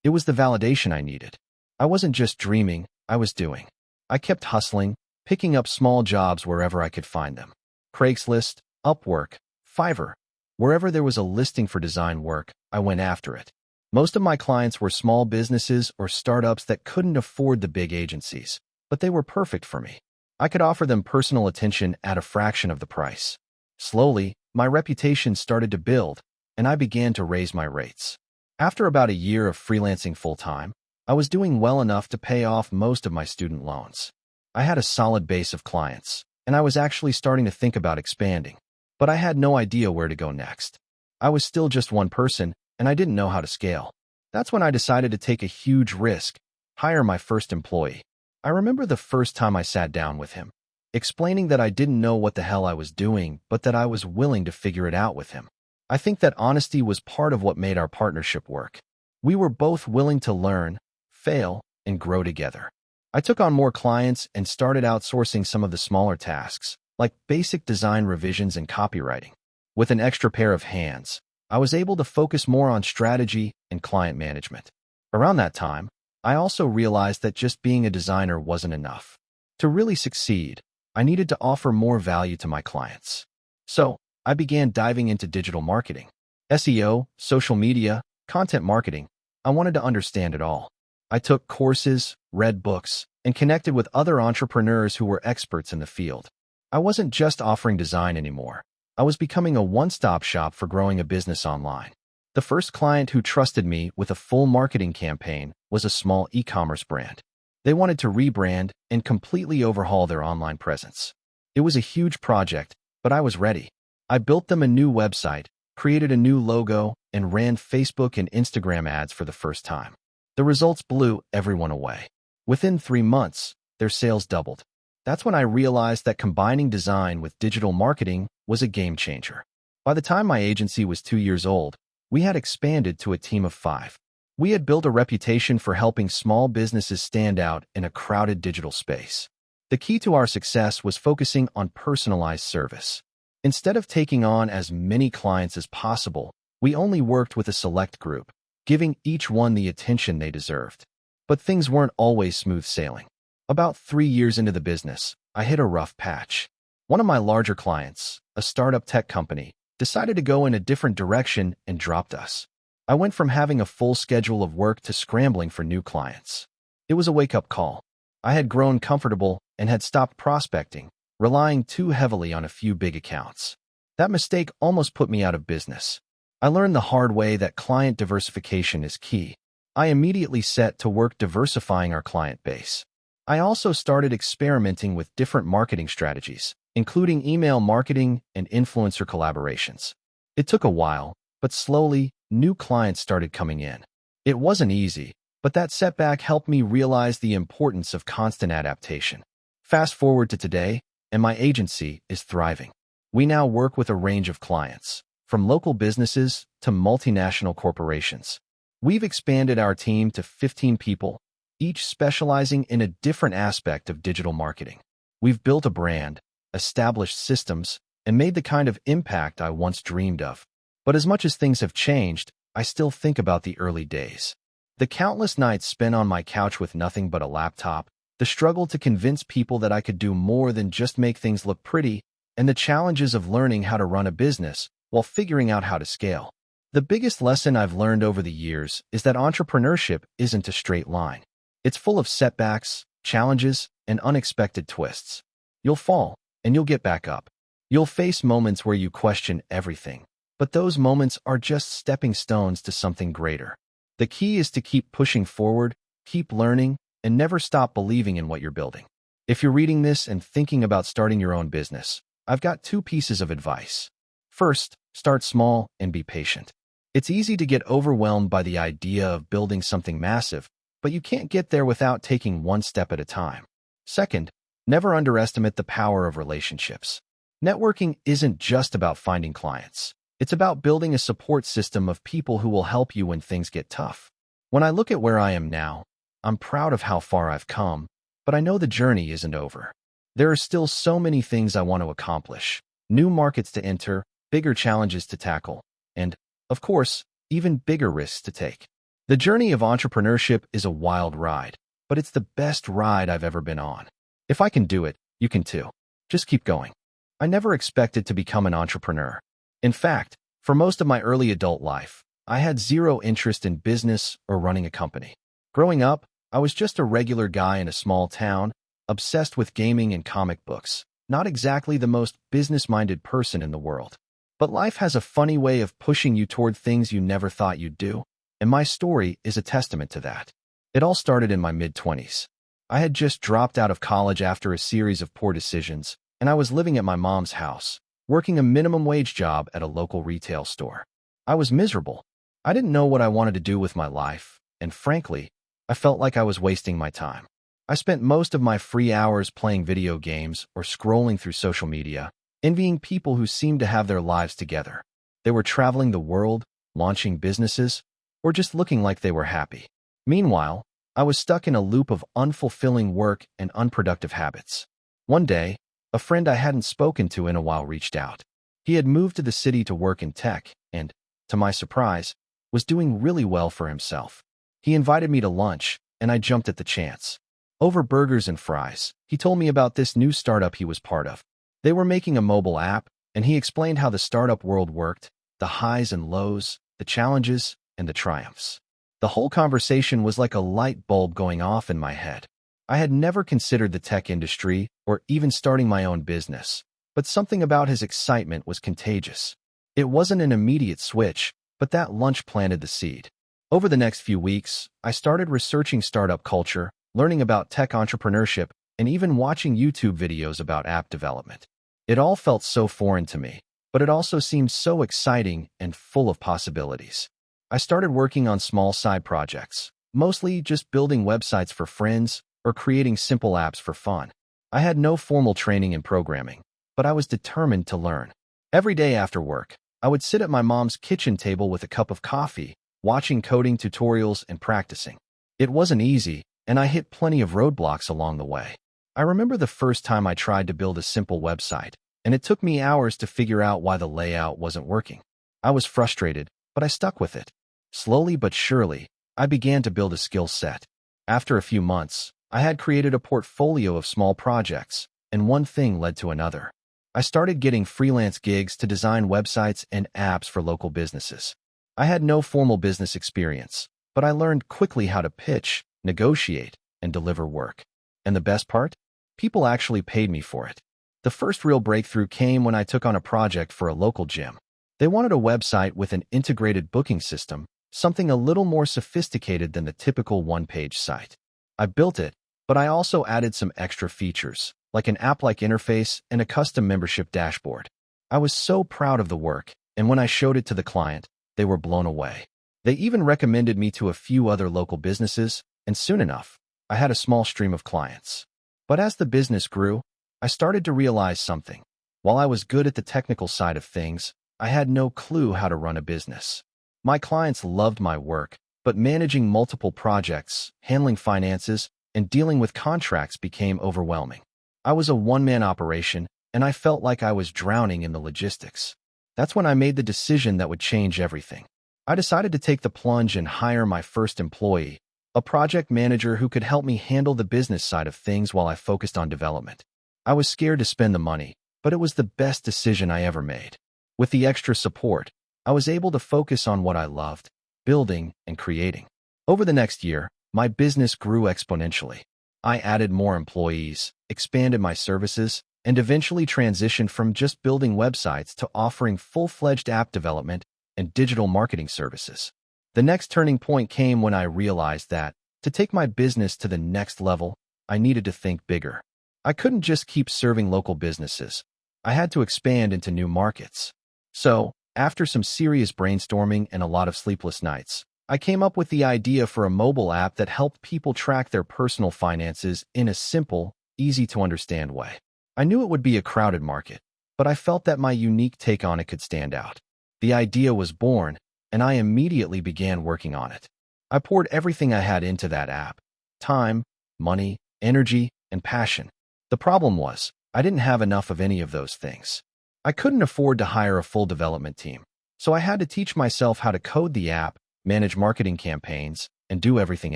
It was the validation I needed. I wasn't just dreaming, I was doing. I kept hustling, picking up small jobs wherever I could find them. Craigslist, Upwork, Fiverr. Wherever there was a listing for design work, I went after it. Most of my clients were small businesses or startups that couldn't afford the big agencies, but they were perfect for me. I could offer them personal attention at a fraction of the price. Slowly, my reputation started to build, and I began to raise my rates. After about a year of freelancing full-time, I was doing well enough to pay off most of my student loans. I had a solid base of clients, and I was actually starting to think about expanding, but I had no idea where to go next. I was still just one person, and I didn't know how to scale. That's when I decided to take a huge risk, hire my first employee. I remember the first time I sat down with him, explaining that I didn't know what the hell I was doing, but that I was willing to figure it out with him. I think that honesty was part of what made our partnership work. We were both willing to learn, fail, and grow together. I took on more clients and started outsourcing some of the smaller tasks, like basic design revisions and copywriting. With an extra pair of hands, I was able to focus more on strategy and client management. Around that time, I also realized that just being a designer wasn't enough. To really succeed, I needed to offer more value to my clients. So, I began diving into digital marketing, SEO, social media, content marketing. I wanted to understand it all. I took courses, read books, and connected with other entrepreneurs who were experts in the field. I wasn't just offering design anymore. I was becoming a one-stop shop for growing a business online. The first client who trusted me with a full marketing campaign was a small e-commerce brand. They wanted to rebrand and completely overhaul their online presence. It was a huge project, but I was ready. I built them a new website, created a new logo, and ran Facebook and Instagram ads for the first time. The results blew everyone away. Within 3 months, their sales doubled. That's when I realized that combining design with digital marketing was a game changer. By the time my agency was 2 years old, we had expanded to a team of 5. We had built a reputation for helping small businesses stand out in a crowded digital space. The key to our success was focusing on personalized service. Instead of taking on as many clients as possible, we only worked with a select group, giving each one the attention they deserved. But things weren't always smooth sailing. About 3 years into the business, I hit a rough patch. One of my larger clients, a startup tech company, decided to go in a different direction and dropped us. I went from having a full schedule of work to scrambling for new clients. It was a wake-up call. I had grown comfortable and had stopped prospecting, relying too heavily on a few big accounts. That mistake almost put me out of business. I learned the hard way that client diversification is key. I immediately set to work diversifying our client base. I also started experimenting with different marketing strategies, including email marketing and influencer collaborations. It took a while, but slowly, new clients started coming in. It wasn't easy, but that setback helped me realize the importance of constant adaptation. Fast forward to today, and my agency is thriving. We now work with a range of clients, from local businesses to multinational corporations. We've expanded our team to 15 people, each specializing in a different aspect of digital marketing. We've built a brand, established systems, and made the kind of impact I once dreamed of. But as much as things have changed, I still think about the early days. The countless nights spent on my couch with nothing but a laptop, the struggle to convince people that I could do more than just make things look pretty, and the challenges of learning how to run a business while figuring out how to scale. The biggest lesson I've learned over the years is that entrepreneurship isn't a straight line. It's full of setbacks, challenges, and unexpected twists. You'll fall, and you'll get back up. You'll face moments where you question everything, but those moments are just stepping stones to something greater. The key is to keep pushing forward, keep learning, and never stop believing in what you're building. If you're reading this and thinking about starting your own business, I've got 2 pieces of advice. First, start small and be patient. It's easy to get overwhelmed by the idea of building something massive, but you can't get there without taking one step at a time. Second, never underestimate the power of relationships. Networking isn't just about finding clients. It's about building a support system of people who will help you when things get tough. When I look at where I am now, I'm proud of how far I've come, but I know the journey isn't over. There are still so many things I want to accomplish, new markets to enter, bigger challenges to tackle, and, of course, even bigger risks to take. The journey of entrepreneurship is a wild ride, but it's the best ride I've ever been on. If I can do it, you can too. Just keep going. I never expected to become an entrepreneur. In fact, for most of my early adult life, I had zero interest in business or running a company. Growing up, I was just a regular guy in a small town, obsessed with gaming and comic books, not exactly the most business-minded person in the world. But life has a funny way of pushing you toward things you never thought you'd do, and my story is a testament to that. It all started in my mid-20s. I had just dropped out of college after a series of poor decisions, and I was living at my mom's house, working a minimum wage job at a local retail store. I was miserable. I didn't know what I wanted to do with my life, and frankly, I felt like I was wasting my time. I spent most of my free hours playing video games or scrolling through social media, envying people who seemed to have their lives together. They were traveling the world, launching businesses, or just looking like they were happy. Meanwhile, I was stuck in a loop of unfulfilling work and unproductive habits. One day, a friend I hadn't spoken to in a while reached out. He had moved to the city to work in tech and, to my surprise, was doing really well for himself. He invited me to lunch, and I jumped at the chance. Over burgers and fries, he told me about this new startup he was part of. They were making a mobile app, and he explained how the startup world worked, the highs and lows, the challenges, and the triumphs. The whole conversation was like a light bulb going off in my head. I had never considered the tech industry or even starting my own business, but something about his excitement was contagious. It wasn't an immediate switch, but that lunch planted the seed. Over the next few weeks, I started researching startup culture, learning about tech entrepreneurship, and even watching YouTube videos about app development. It all felt so foreign to me, but it also seemed so exciting and full of possibilities. I started working on small side projects, mostly just building websites for friends or creating simple apps for fun. I had no formal training in programming, but I was determined to learn. Every day after work, I would sit at my mom's kitchen table with a cup of coffee, watching coding tutorials and practicing. It wasn't easy, and I hit plenty of roadblocks along the way. I remember the first time I tried to build a simple website, and it took me hours to figure out why the layout wasn't working. I was frustrated, but I stuck with it. Slowly but surely, I began to build a skill set. After a few months, I had created a portfolio of small projects, and one thing led to another. I started getting freelance gigs to design websites and apps for local businesses. I had no formal business experience, but I learned quickly how to pitch, negotiate, and deliver work. And the best part? People actually paid me for it. The first real breakthrough came when I took on a project for a local gym. They wanted a website with an integrated booking system, something a little more sophisticated than the typical one-page site. I built it, but I also added some extra features, like an app-like interface and a custom membership dashboard. I was so proud of the work, and when I showed it to the client, they were blown away. They even recommended me to a few other local businesses, and soon enough, I had a small stream of clients. But as the business grew, I started to realize something. While I was good at the technical side of things, I had no clue how to run a business. My clients loved my work, but managing multiple projects, handling finances, and dealing with contracts became overwhelming. I was a one-man operation, and I felt like I was drowning in the logistics. That's when I made the decision that would change everything. I decided to take the plunge and hire my first employee, a project manager who could help me handle the business side of things while I focused on development. I was scared to spend the money, but it was the best decision I ever made. With the extra support, I was able to focus on what I loved, building and creating. Over the next year, my business grew exponentially. I added more employees, expanded my services, and eventually transitioned from just building websites to offering full-fledged app development and digital marketing services. The next turning point came when I realized that, to take my business to the next level, I needed to think bigger. I couldn't just keep serving local businesses. I had to expand into new markets. So, after some serious brainstorming and a lot of sleepless nights, I came up with the idea for a mobile app that helped people track their personal finances in a simple, easy-to-understand way. I knew it would be a crowded market, but I felt that my unique take on it could stand out. The idea was born, and I immediately began working on it. I poured everything I had into that app: time, money, energy, and passion. The problem was, I didn't have enough of any of those things. I couldn't afford to hire a full development team, so I had to teach myself how to code the app, manage marketing campaigns, and do everything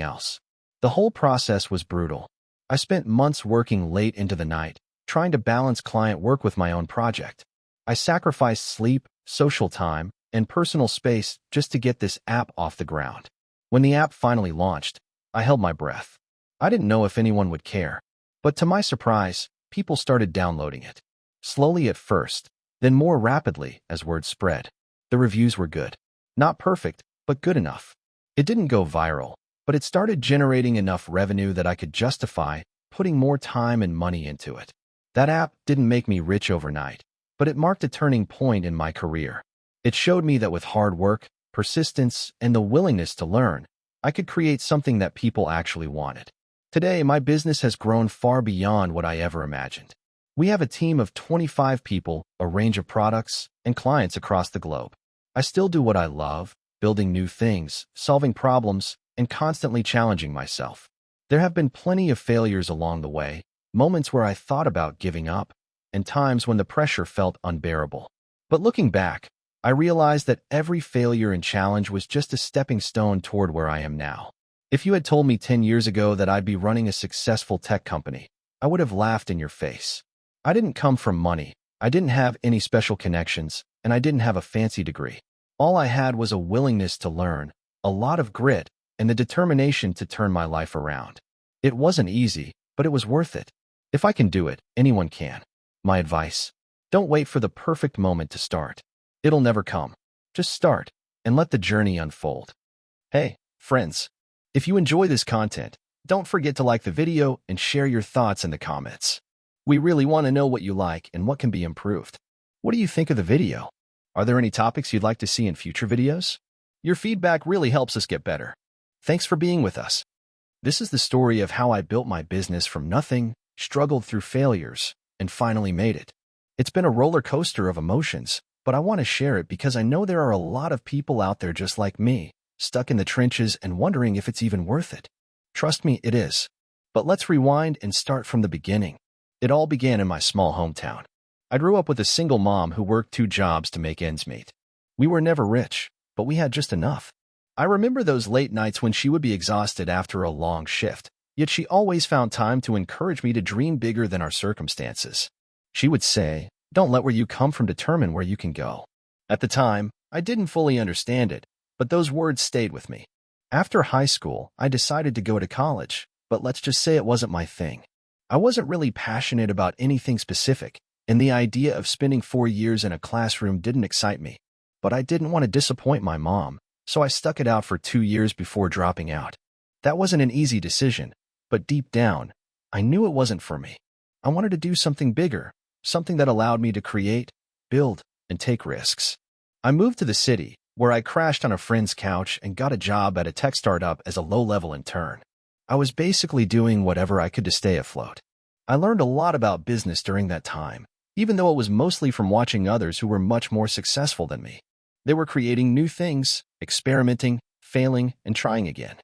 else. The whole process was brutal. I spent months working late into the night, trying to balance client work with my own project. I sacrificed sleep, social time, and personal space just to get this app off the ground. When the app finally launched, I held my breath. I didn't know if anyone would care, but to my surprise, people started downloading it. Slowly at first, then more rapidly as word spread. The reviews were good. Not perfect, but good enough. It didn't go viral, but it started generating enough revenue that I could justify putting more time and money into it. That app didn't make me rich overnight, but it marked a turning point in my career. It showed me that with hard work, persistence, and the willingness to learn, I could create something that people actually wanted. Today, my business has grown far beyond what I ever imagined. We have a team of 25 people, a range of products, and clients across the globe. I still do what I love, building new things, solving problems, and constantly challenging myself. There have been plenty of failures along the way, moments where I thought about giving up, and times when the pressure felt unbearable. But looking back, I realized that every failure and challenge was just a stepping stone toward where I am now. If you had told me 10 years ago that I'd be running a successful tech company, I would have laughed in your face. I didn't come from money, I didn't have any special connections, and I didn't have a fancy degree. All I had was a willingness to learn, a lot of grit, and the determination to turn my life around. It wasn't easy, but it was worth it. If I can do it, anyone can. My advice: don't wait for the perfect moment to start. It'll never come. Just start, and let the journey unfold. Hey, friends, if you enjoy this content, don't forget to like the video and share your thoughts in the comments. We really want to know what you like and what can be improved. What do you think of the video? Are there any topics you'd like to see in future videos? Your feedback really helps us get better. Thanks for being with us. This is the story of how I built my business from nothing, struggled through failures, and finally made it. It's been a roller coaster of emotions, but I want to share it because I know there are a lot of people out there just like me, stuck in the trenches and wondering if it's even worth it. Trust me, it is. But let's rewind and start from the beginning. It all began in my small hometown. I grew up with a single mom who worked 2 jobs to make ends meet. We were never rich, but we had just enough. I remember those late nights when she would be exhausted after a long shift, yet she always found time to encourage me to dream bigger than our circumstances. She would say, "Don't let where you come from determine where you can go." At the time, I didn't fully understand it, but those words stayed with me. After high school, I decided to go to college, but let's just say it wasn't my thing. I wasn't really passionate about anything specific, and the idea of spending 4 years in a classroom didn't excite me. But I didn't want to disappoint my mom, so I stuck it out for 2 years before dropping out. That wasn't an easy decision, but deep down, I knew it wasn't for me. I wanted to do something bigger, something that allowed me to create, build, and take risks. I moved to the city, where I crashed on a friend's couch and got a job at a tech startup as a low-level intern. I was basically doing whatever I could to stay afloat. I learned a lot about business during that time, even though it was mostly from watching others who were much more successful than me. They were creating new things, experimenting, failing, and trying again.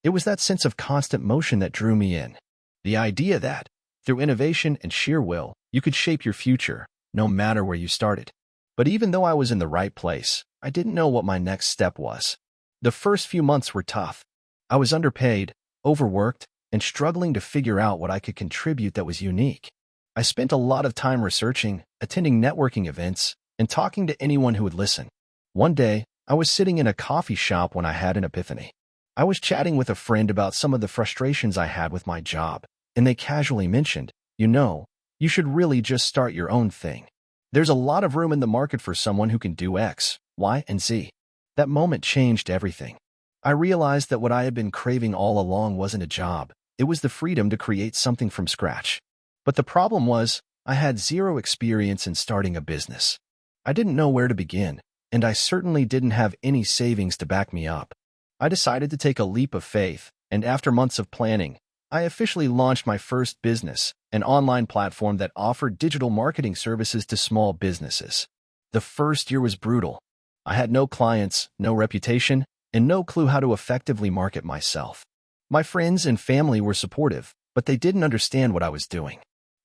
It was that sense of constant motion that drew me in. The idea that, through innovation and sheer will, you could shape your future, no matter where you started. But even though I was in the right place, I didn't know what my next step was. The first few months were tough. I was underpaid, overworked, and struggling to figure out what I could contribute that was unique. I spent a lot of time researching, attending networking events, and talking to anyone who would listen. One day, I was sitting in a coffee shop when I had an epiphany. I was chatting with a friend about some of the frustrations I had with my job, and they casually mentioned, you should really just start your own thing. There's a lot of room in the market for someone who can do X, Y, and Z. That moment changed everything. I realized that what I had been craving all along wasn't a job. It was the freedom to create something from scratch. But the problem was, I had zero experience in starting a business. I didn't know where to begin, and I certainly didn't have any savings to back me up. I decided to take a leap of faith, and after months of planning, I officially launched my first business, an online platform that offered digital marketing services to small businesses. The first year was brutal. I had no clients, no reputation, and no clue how to effectively market myself. My friends and family were supportive, but they didn't understand what I was doing.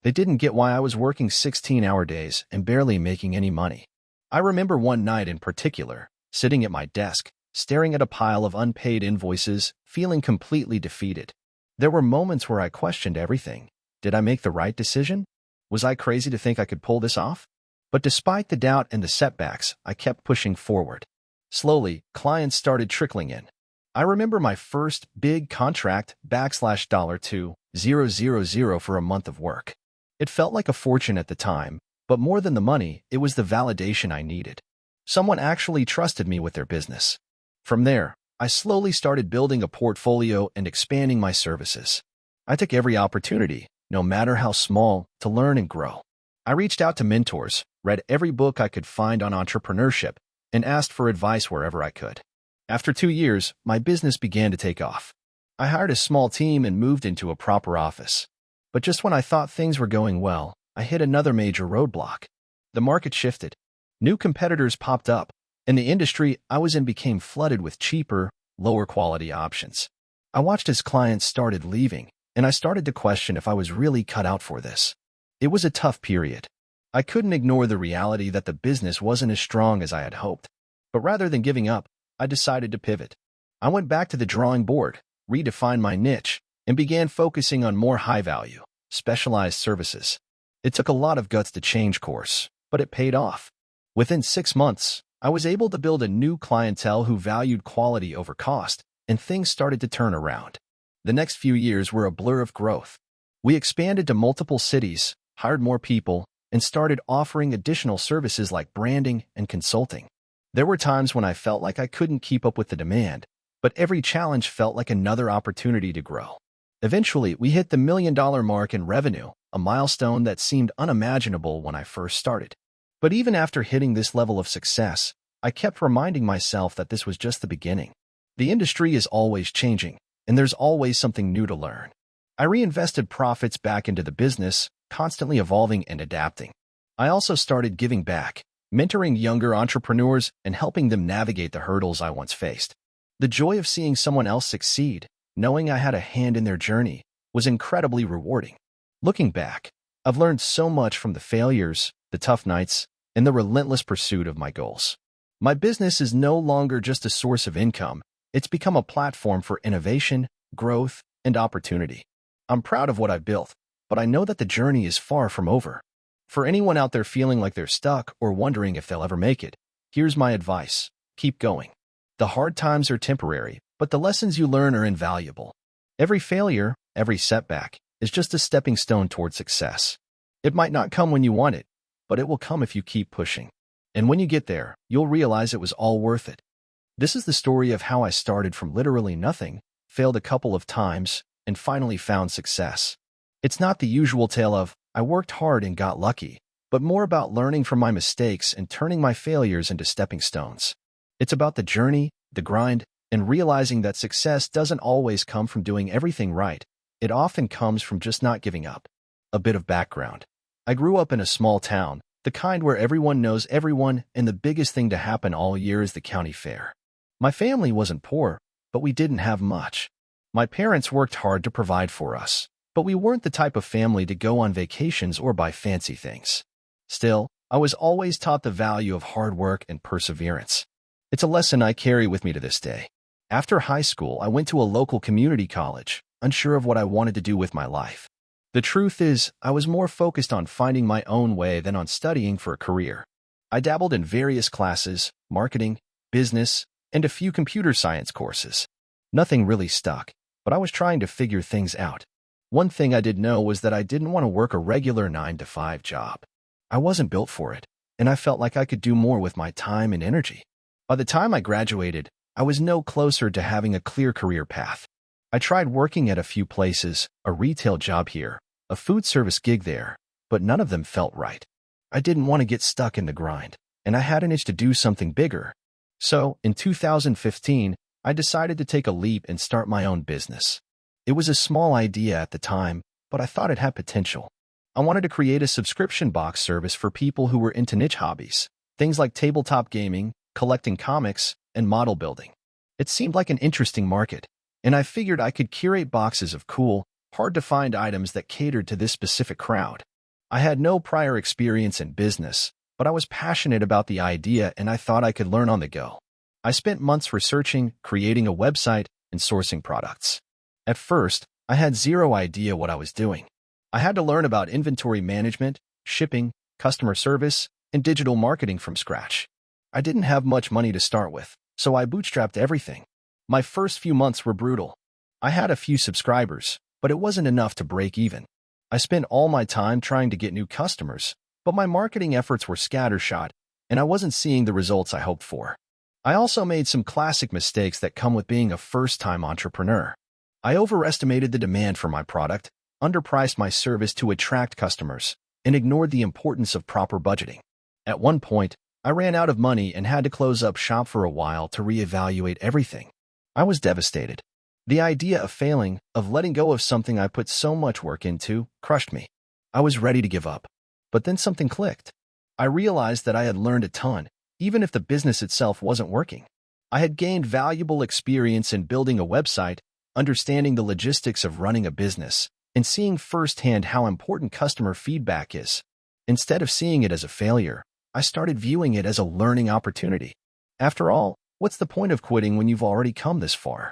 They didn't get why I was working 16-hour days and barely making any money. I remember one night in particular, sitting at my desk, staring at a pile of unpaid invoices, feeling completely defeated. There were moments where I questioned everything. Did I make the right decision? Was I crazy to think I could pull this off? But despite the doubt and the setbacks, I kept pushing forward. Slowly, clients started trickling in. I remember my first big contract $2,000 for a month of work. It felt like a fortune at the time, but more than the money, it was the validation I needed. Someone actually trusted me with their business. From there, I slowly started building a portfolio and expanding my services. I took every opportunity, no matter how small, to learn and grow. I reached out to mentors, read every book I could find on entrepreneurship, and asked for advice wherever I could. After 2 years, my business began to take off. I hired a small team and moved into a proper office. But just when I thought things were going well, I hit another major roadblock. The market shifted. New competitors popped up, and the industry I was in became flooded with cheaper, lower quality options. I watched as clients started leaving, and I started to question if I was really cut out for this. It was a tough period. I couldn't ignore the reality that the business wasn't as strong as I had hoped. But rather than giving up, I decided to pivot. I went back to the drawing board, redefined my niche, and began focusing on more high-value, specialized services. It took a lot of guts to change course, but it paid off. Within 6 months, I was able to build a new clientele who valued quality over cost, and things started to turn around. The next few years were a blur of growth. We expanded to multiple cities, hired more people, and started offering additional services like branding and consulting. There were times when I felt like I couldn't keep up with the demand, but every challenge felt like another opportunity to grow. Eventually, we hit the $1 million mark in revenue, a milestone that seemed unimaginable when I first started. But even after hitting this level of success, I kept reminding myself that this was just the beginning. The industry is always changing, and there's always something new to learn. I reinvested profits back into the business, constantly evolving and adapting. I also started giving back, mentoring younger entrepreneurs and helping them navigate the hurdles I once faced. The joy of seeing someone else succeed, knowing I had a hand in their journey, was incredibly rewarding. Looking back, I've learned so much from the failures, the tough nights, and the relentless pursuit of my goals. My business is no longer just a source of income. It's become a platform for innovation, growth, and opportunity. I'm proud of what I've built, but I know that the journey is far from over. For anyone out there feeling like they're stuck or wondering if they'll ever make it, here's my advice. Keep going. The hard times are temporary, but the lessons you learn are invaluable. Every failure, every setback, is just a stepping stone toward success. It might not come when you want it, but it will come if you keep pushing. And when you get there, you'll realize it was all worth it. This is the story of how I started from literally nothing, failed a couple of times, and finally found success. It's not the usual tale of, I worked hard and got lucky, but more about learning from my mistakes and turning my failures into stepping stones. It's about the journey, the grind, and realizing that success doesn't always come from doing everything right. It often comes from just not giving up. A bit of background. I grew up in a small town, the kind where everyone knows everyone, and the biggest thing to happen all year is the county fair. My family wasn't poor, but we didn't have much. My parents worked hard to provide for us, but we weren't the type of family to go on vacations or buy fancy things. Still, I was always taught the value of hard work and perseverance. It's a lesson I carry with me to this day. After high school, I went to a local community college, unsure of what I wanted to do with my life. The truth is, I was more focused on finding my own way than on studying for a career. I dabbled in various classes, marketing, business, and a few computer science courses. Nothing really stuck, but I was trying to figure things out. One thing I did know was that I didn't want to work a regular 9-to-5 job. I wasn't built for it, and I felt like I could do more with my time and energy. By the time I graduated, I was no closer to having a clear career path. I tried working at a few places, a retail job here, a food service gig there, but none of them felt right. I didn't want to get stuck in the grind, and I had an itch to do something bigger. So, in 2015, I decided to take a leap and start my own business. It was a small idea at the time, but I thought it had potential. I wanted to create a subscription box service for people who were into niche hobbies, things like tabletop gaming, collecting comics, and model building. It seemed like an interesting market, and I figured I could curate boxes of cool, hard to find items that catered to this specific crowd. I had no prior experience in business, but I was passionate about the idea and I thought I could learn on the go. I spent months researching, creating a website, and sourcing products. At first, I had zero idea what I was doing. I had to learn about inventory management, shipping, customer service, and digital marketing from scratch. I didn't have much money to start with, so I bootstrapped everything. My first few months were brutal. I had a few subscribers, but it wasn't enough to break even. I spent all my time trying to get new customers, but my marketing efforts were scattershot, and I wasn't seeing the results I hoped for. I also made some classic mistakes that come with being a first-time entrepreneur. I overestimated the demand for my product, underpriced my service to attract customers, and ignored the importance of proper budgeting. At one point, I ran out of money and had to close up shop for a while to reevaluate everything. I was devastated. The idea of failing, of letting go of something I put so much work into, crushed me. I was ready to give up. But then something clicked. I realized that I had learned a ton, even if the business itself wasn't working. I had gained valuable experience in building a website, understanding the logistics of running a business, and seeing firsthand how important customer feedback is. Instead of seeing it as a failure, I started viewing it as a learning opportunity. After all, what's the point of quitting when you've already come this far?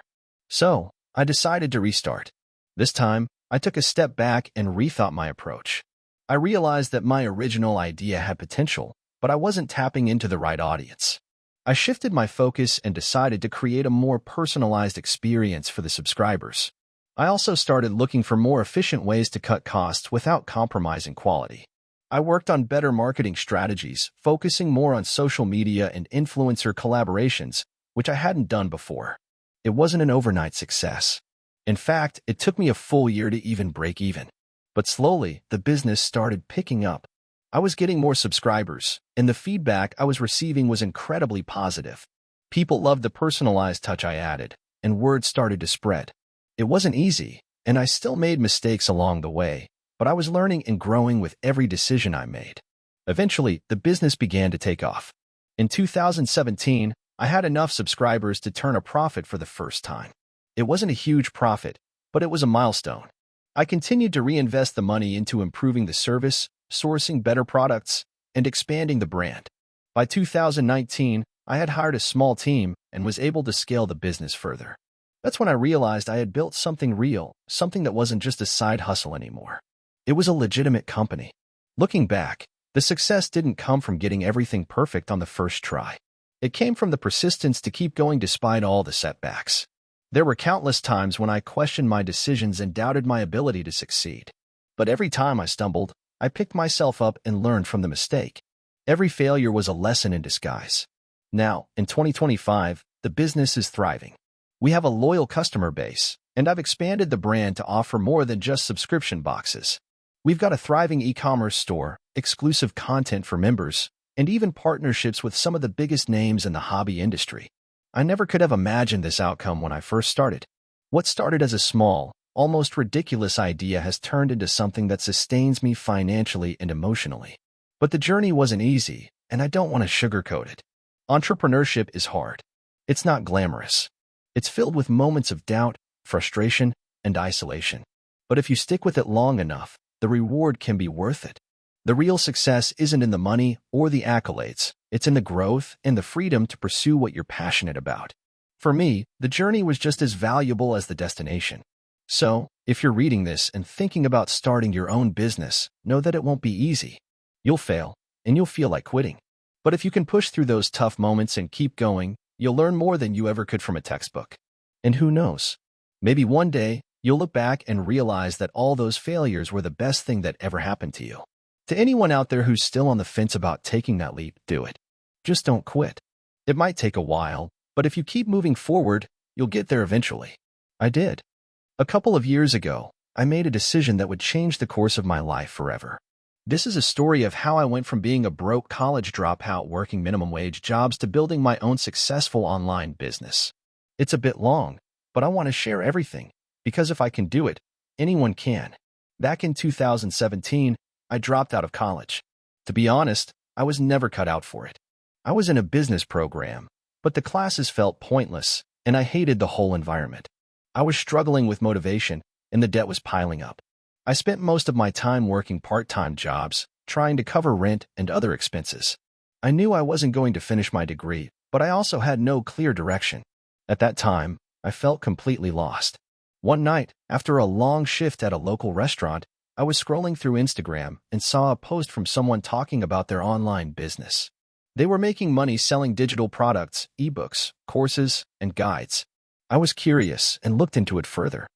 So, I decided to restart. This time, I took a step back and rethought my approach. I realized that my original idea had potential, but I wasn't tapping into the right audience. I shifted my focus and decided to create a more personalized experience for the subscribers. I also started looking for more efficient ways to cut costs without compromising quality. I worked on better marketing strategies, focusing more on social media and influencer collaborations, which I hadn't done before. It wasn't an overnight success. In fact, it took me a full year to even break even. But slowly, the business started picking up. I was getting more subscribers, and the feedback I was receiving was incredibly positive. People loved the personalized touch I added, and word started to spread. It wasn't easy, and I still made mistakes along the way, but I was learning and growing with every decision I made. Eventually, the business began to take off. In 2017, I had enough subscribers to turn a profit for the first time. It wasn't a huge profit, but it was a milestone. I continued to reinvest the money into improving the service, sourcing better products, and expanding the brand. By 2019, I had hired a small team and was able to scale the business further. That's when I realized I had built something real, something that wasn't just a side hustle anymore. It was a legitimate company. Looking back, the success didn't come from getting everything perfect on the first try. It came from the persistence to keep going despite all the setbacks. There were countless times when I questioned my decisions and doubted my ability to succeed. But every time I stumbled, I picked myself up and learned from the mistake. Every failure was a lesson in disguise. Now, in 2025, the business is thriving. We have a loyal customer base, and I've expanded the brand to offer more than just subscription boxes. We've got a thriving e-commerce store, exclusive content for members, and even partnerships with some of the biggest names in the hobby industry. I never could have imagined this outcome when I first started. What started as a small, almost ridiculous idea has turned into something that sustains me financially and emotionally. But the journey wasn't easy, and I don't want to sugarcoat it. Entrepreneurship is hard. It's not glamorous. It's filled with moments of doubt, frustration, and isolation. But if you stick with it long enough, the reward can be worth it. The real success isn't in the money or the accolades. It's in the growth and the freedom to pursue what you're passionate about. For me, the journey was just as valuable as the destination. So, if you're reading this and thinking about starting your own business, know that it won't be easy. You'll fail, and you'll feel like quitting. But if you can push through those tough moments and keep going, you'll learn more than you ever could from a textbook. And who knows? Maybe one day, you'll look back and realize that all those failures were the best thing that ever happened to you. To anyone out there who's still on the fence about taking that leap, do it. Just don't quit. It might take a while, but if you keep moving forward, you'll get there eventually. I did. A couple of years ago, I made a decision that would change the course of my life forever. This is a story of how I went from being a broke college dropout working minimum wage jobs to building my own successful online business. It's a bit long, but I want to share everything, because if I can do it, anyone can. Back in 2017, I dropped out of college. To be honest, I was never cut out for it. I was in a business program, but the classes felt pointless, and I hated the whole environment. I was struggling with motivation, and the debt was piling up. I spent most of my time working part-time jobs, trying to cover rent and other expenses. I knew I wasn't going to finish my degree, but I also had no clear direction. At that time, I felt completely lost. One night, after a long shift at a local restaurant, I was scrolling through Instagram and saw a post from someone talking about their online business. They were making money selling digital products, ebooks, courses, and guides. I was curious and looked into it further.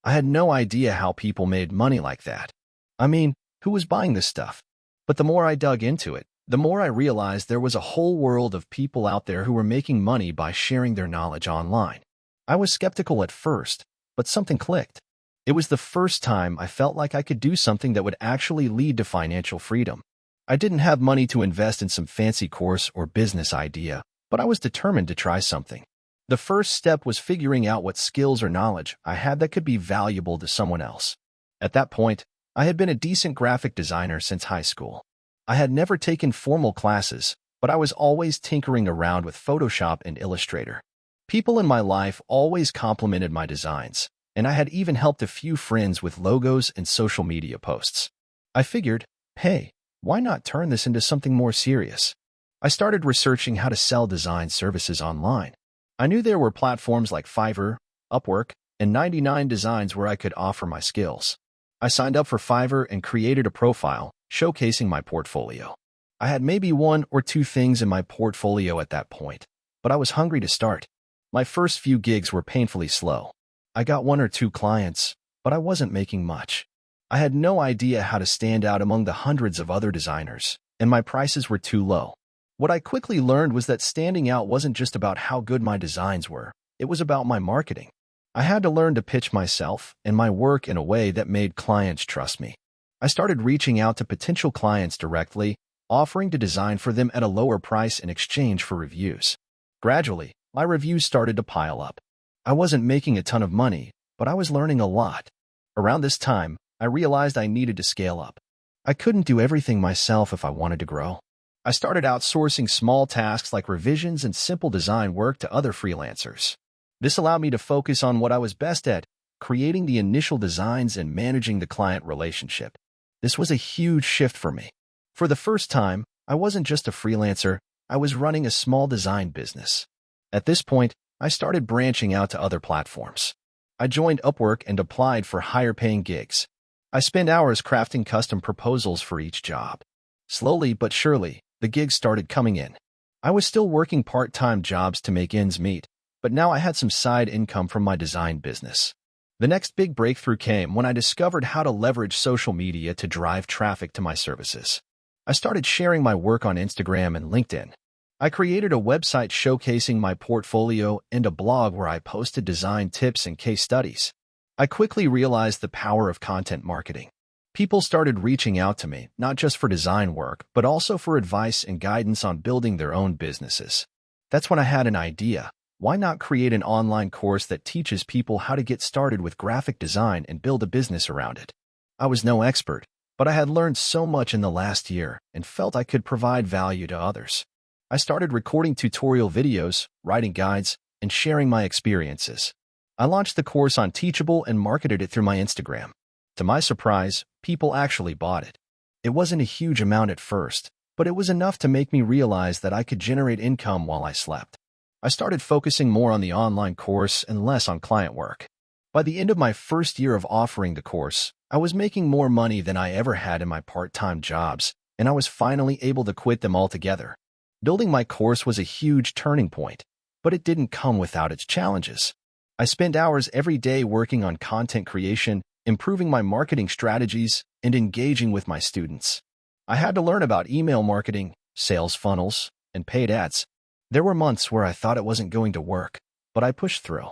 I had no idea how people made money like that. I mean, who was buying this stuff? But the more I dug into it, the more I realized there was a whole world of people out there who were making money by sharing their knowledge online. I was skeptical at first, but something clicked. It was the first time I felt like I could do something that would actually lead to financial freedom. I didn't have money to invest in some fancy course or business idea, but I was determined to try something. The first step was figuring out what skills or knowledge I had that could be valuable to someone else. At that point, I had been a decent graphic designer since high school. I had never taken formal classes, but I was always tinkering around with Photoshop and Illustrator. People in my life always complimented my designs, and I had even helped a few friends with logos and social media posts. I figured, hey, why not turn this into something more serious? I started researching how to sell design services online. I knew there were platforms like Fiverr, Upwork, and 99 Designs where I could offer my skills. I signed up for Fiverr and created a profile, showcasing my portfolio. I had maybe one or two things in my portfolio at that point, but I was hungry to start. My first few gigs were painfully slow. I got one or two clients, but I wasn't making much. I had no idea how to stand out among the hundreds of other designers, and my prices were too low. What I quickly learned was that standing out wasn't just about how good my designs were, it was about my marketing. I had to learn to pitch myself and my work in a way that made clients trust me. I started reaching out to potential clients directly, offering to design for them at a lower price in exchange for reviews. Gradually, my reviews started to pile up. I wasn't making a ton of money, but I was learning a lot. Around this time, I realized I needed to scale up. I couldn't do everything myself if I wanted to grow. I started outsourcing small tasks like revisions and simple design work to other freelancers. This allowed me to focus on what I was best at, creating the initial designs and managing the client relationship. This was a huge shift for me. For the first time, I wasn't just a freelancer, I was running a small design business. At this point, I started branching out to other platforms. I joined Upwork and applied for higher-paying gigs. I spent hours crafting custom proposals for each job. Slowly but surely, the gigs started coming in. I was still working part-time jobs to make ends meet, but now I had some side income from my design business. The next big breakthrough came when I discovered how to leverage social media to drive traffic to my services. I started sharing my work on Instagram and LinkedIn. I created a website showcasing my portfolio and a blog where I posted design tips and case studies. I quickly realized the power of content marketing. People started reaching out to me, not just for design work, but also for advice and guidance on building their own businesses. That's when I had an idea. Why not create an online course that teaches people how to get started with graphic design and build a business around it? I was no expert, but I had learned so much in the last year and felt I could provide value to others. I started recording tutorial videos, writing guides, and sharing my experiences. I launched the course on Teachable and marketed it through my Instagram. To my surprise, people actually bought it. It wasn't a huge amount at first, but it was enough to make me realize that I could generate income while I slept. I started focusing more on the online course and less on client work. By the end of my first year of offering the course, I was making more money than I ever had in my part-time jobs, and I was finally able to quit them altogether. Building my course was a huge turning point, but it didn't come without its challenges. I spent hours every day working on content creation, improving my marketing strategies, and engaging with my students. I had to learn about email marketing, sales funnels, and paid ads. There were months where I thought it wasn't going to work, but I pushed through.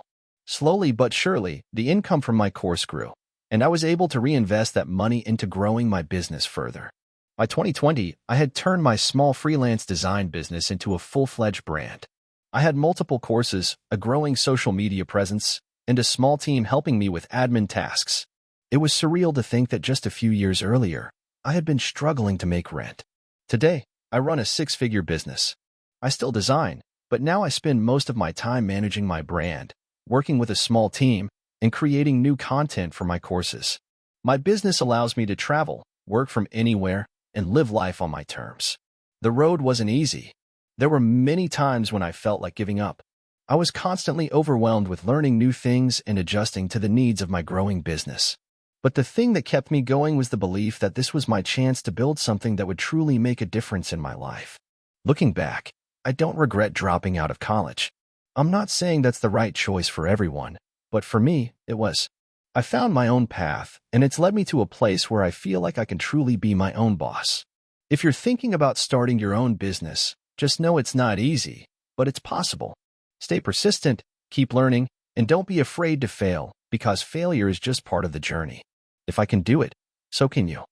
Slowly but surely, the income from my course grew, and I was able to reinvest that money into growing my business further. By 2020, I had turned my small freelance design business into a full-fledged brand. I had multiple courses, a growing social media presence, and a small team helping me with admin tasks. It was surreal to think that just a few years earlier, I had been struggling to make rent. Today, I run a six-figure business. I still design, but now I spend most of my time managing my brand, working with a small team, and creating new content for my courses. My business allows me to travel, work from anywhere, and live life on my terms. The road wasn't easy. There were many times when I felt like giving up. I was constantly overwhelmed with learning new things and adjusting to the needs of my growing business. But the thing that kept me going was the belief that this was my chance to build something that would truly make a difference in my life. Looking back, I don't regret dropping out of college. I'm not saying that's the right choice for everyone, but for me, it was. I found my own path, and it's led me to a place where I feel like I can truly be my own boss. If you're thinking about starting your own business, just know it's not easy, but it's possible. Stay persistent, keep learning, and don't be afraid to fail, because failure is just part of the journey. If I can do it, so can you.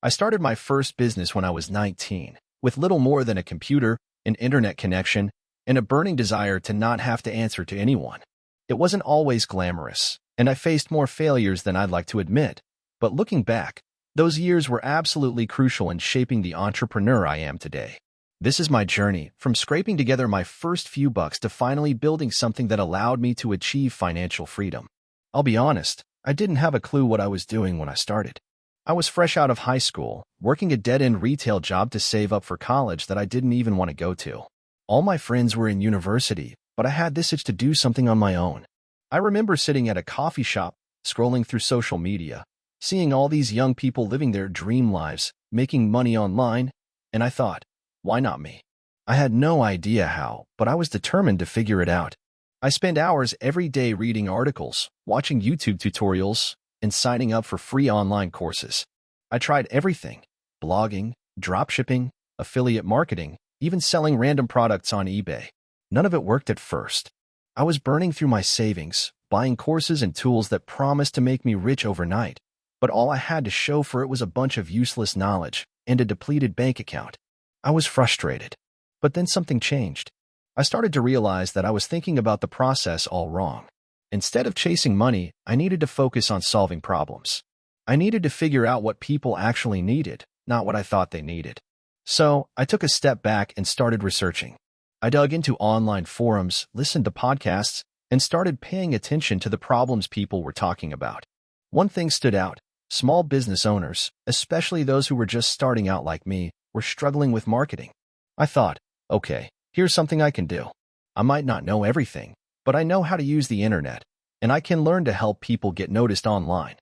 I started my first business when I was 19, with little more than a computer, an internet connection, and a burning desire to not have to answer to anyone. It wasn't always glamorous, and I faced more failures than I'd like to admit. But looking back, those years were absolutely crucial in shaping the entrepreneur I am today. This is my journey, from scraping together my first few bucks to finally building something that allowed me to achieve financial freedom. I'll be honest, I didn't have a clue what I was doing when I started. I was fresh out of high school, working a dead-end retail job to save up for college that I didn't even want to go to. All my friends were in university, but I had this itch to do something on my own. I remember sitting at a coffee shop, scrolling through social media, seeing all these young people living their dream lives, making money online, and I thought, why not me? I had no idea how, but I was determined to figure it out. I spent hours every day reading articles, watching YouTube tutorials, and signing up for free online courses. I tried everything: blogging, dropshipping, affiliate marketing, even selling random products on eBay. None of it worked at first. I was burning through my savings, buying courses and tools that promised to make me rich overnight, but all I had to show for it was a bunch of useless knowledge and a depleted bank account. I was frustrated. But then something changed. I started to realize that I was thinking about the process all wrong. Instead of chasing money, I needed to focus on solving problems. I needed to figure out what people actually needed, not what I thought they needed. So, I took a step back and started researching. I dug into online forums, listened to podcasts, and started paying attention to the problems people were talking about. One thing stood out: small business owners, especially those who were just starting out like me, were struggling with marketing. I thought, okay, here's something I can do. I might not know everything, but I know how to use the internet, and I can learn to help people get noticed online.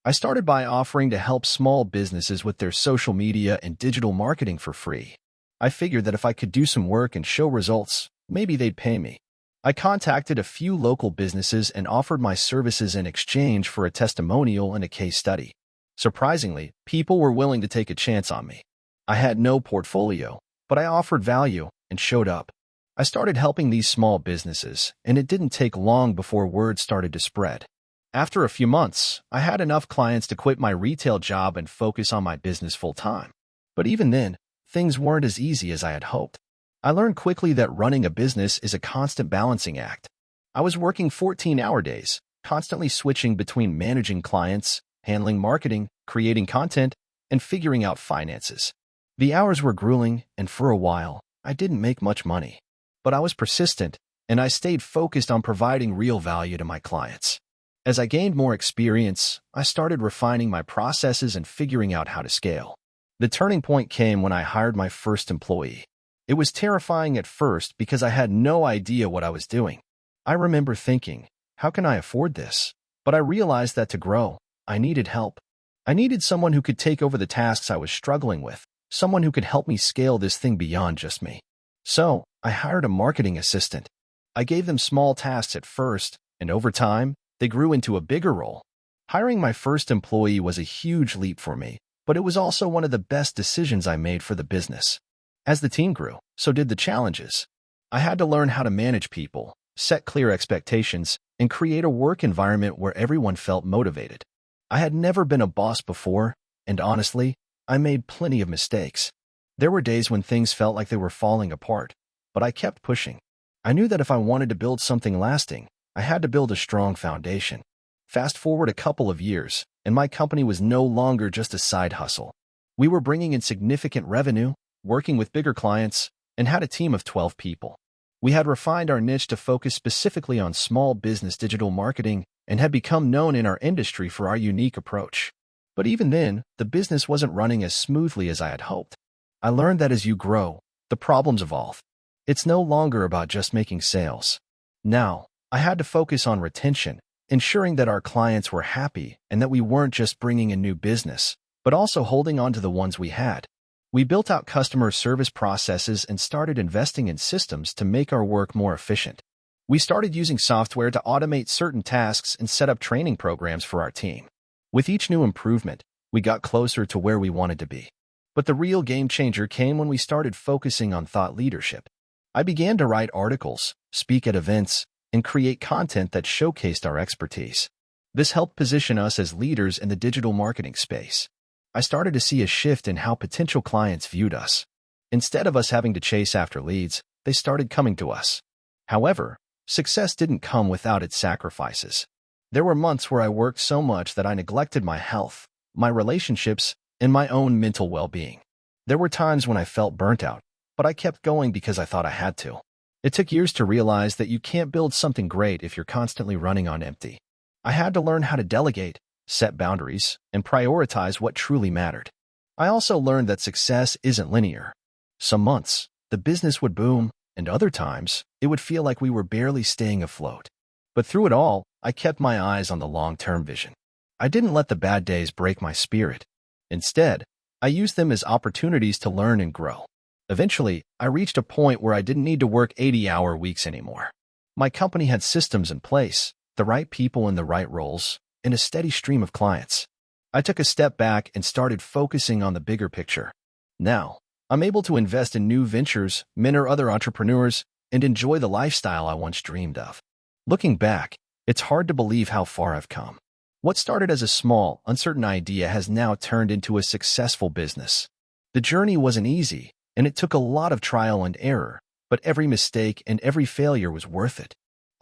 I started by offering to help small businesses with their social media and digital marketing for free. I figured that if I could do some work and show results, maybe they'd pay me. I contacted a few local businesses and offered my services in exchange for a testimonial and a case study. Surprisingly, people were willing to take a chance on me. I had no portfolio, but I offered value and showed up. I started helping these small businesses, and it didn't take long before word started to spread. After a few months, I had enough clients to quit my retail job and focus on my business full-time. But even then, things weren't as easy as I had hoped. I learned quickly that running a business is a constant balancing act. I was working 14-hour days, constantly switching between managing clients, handling marketing, creating content, and figuring out finances. The hours were grueling, and for a while, I didn't make much money. But I was persistent, and I stayed focused on providing real value to my clients. As I gained more experience, I started refining my processes and figuring out how to scale. The turning point came when I hired my first employee. It was terrifying at first because I had no idea what I was doing. I remember thinking, how can I afford this? But I realized that to grow, I needed help. I needed someone who could take over the tasks I was struggling with, someone who could help me scale this thing beyond just me. So, I hired a marketing assistant. I gave them small tasks at first, and over time, they grew into a bigger role. Hiring my first employee was a huge leap for me, but it was also one of the best decisions I made for the business. As the team grew, so did the challenges. I had to learn how to manage people, set clear expectations, and create a work environment where everyone felt motivated. I had never been a boss before, and honestly, I made plenty of mistakes. There were days when things felt like they were falling apart, but I kept pushing. I knew that if I wanted to build something lasting, I had to build a strong foundation. Fast forward a couple of years, and my company was no longer just a side hustle. We were bringing in significant revenue, working with bigger clients, and had a team of 12 people. We had refined our niche to focus specifically on small business digital marketing, and had become known in our industry for our unique approach. But even then, the business wasn't running as smoothly as I had hoped. I learned that as you grow, the problems evolve. It's no longer about just making sales. Now, I had to focus on retention, ensuring that our clients were happy and that we weren't just bringing in new business, but also holding on to the ones we had. We built out customer service processes and started investing in systems to make our work more efficient. We started using software to automate certain tasks and set up training programs for our team. With each new improvement, we got closer to where we wanted to be. But the real game changer came when we started focusing on thought leadership. I began to write articles, speak at events, and create content that showcased our expertise. This helped position us as leaders in the digital marketing space. I started to see a shift in how potential clients viewed us. Instead of us having to chase after leads, they started coming to us. However, success didn't come without its sacrifices. There were months where I worked so much that I neglected my health, my relationships, and my own mental well-being. There were times when I felt burnt out, but I kept going because I thought I had to. It took years to realize that you can't build something great if you're constantly running on empty. I had to learn how to delegate, set boundaries, and prioritize what truly mattered. I also learned that success isn't linear. Some months, the business would boom, and other times, it would feel like we were barely staying afloat. But through it all, I kept my eyes on the long-term vision. I didn't let the bad days break my spirit. Instead, I used them as opportunities to learn and grow. Eventually, I reached a point where I didn't need to work 80-hour weeks anymore. My company had systems in place, the right people in the right roles, and a steady stream of clients. I took a step back and started focusing on the bigger picture. Now, I'm able to invest in new ventures, mentor other entrepreneurs, and enjoy the lifestyle I once dreamed of. Looking back, it's hard to believe how far I've come. What started as a small, uncertain idea has now turned into a successful business. The journey wasn't easy, and it took a lot of trial and error, but every mistake and every failure was worth it.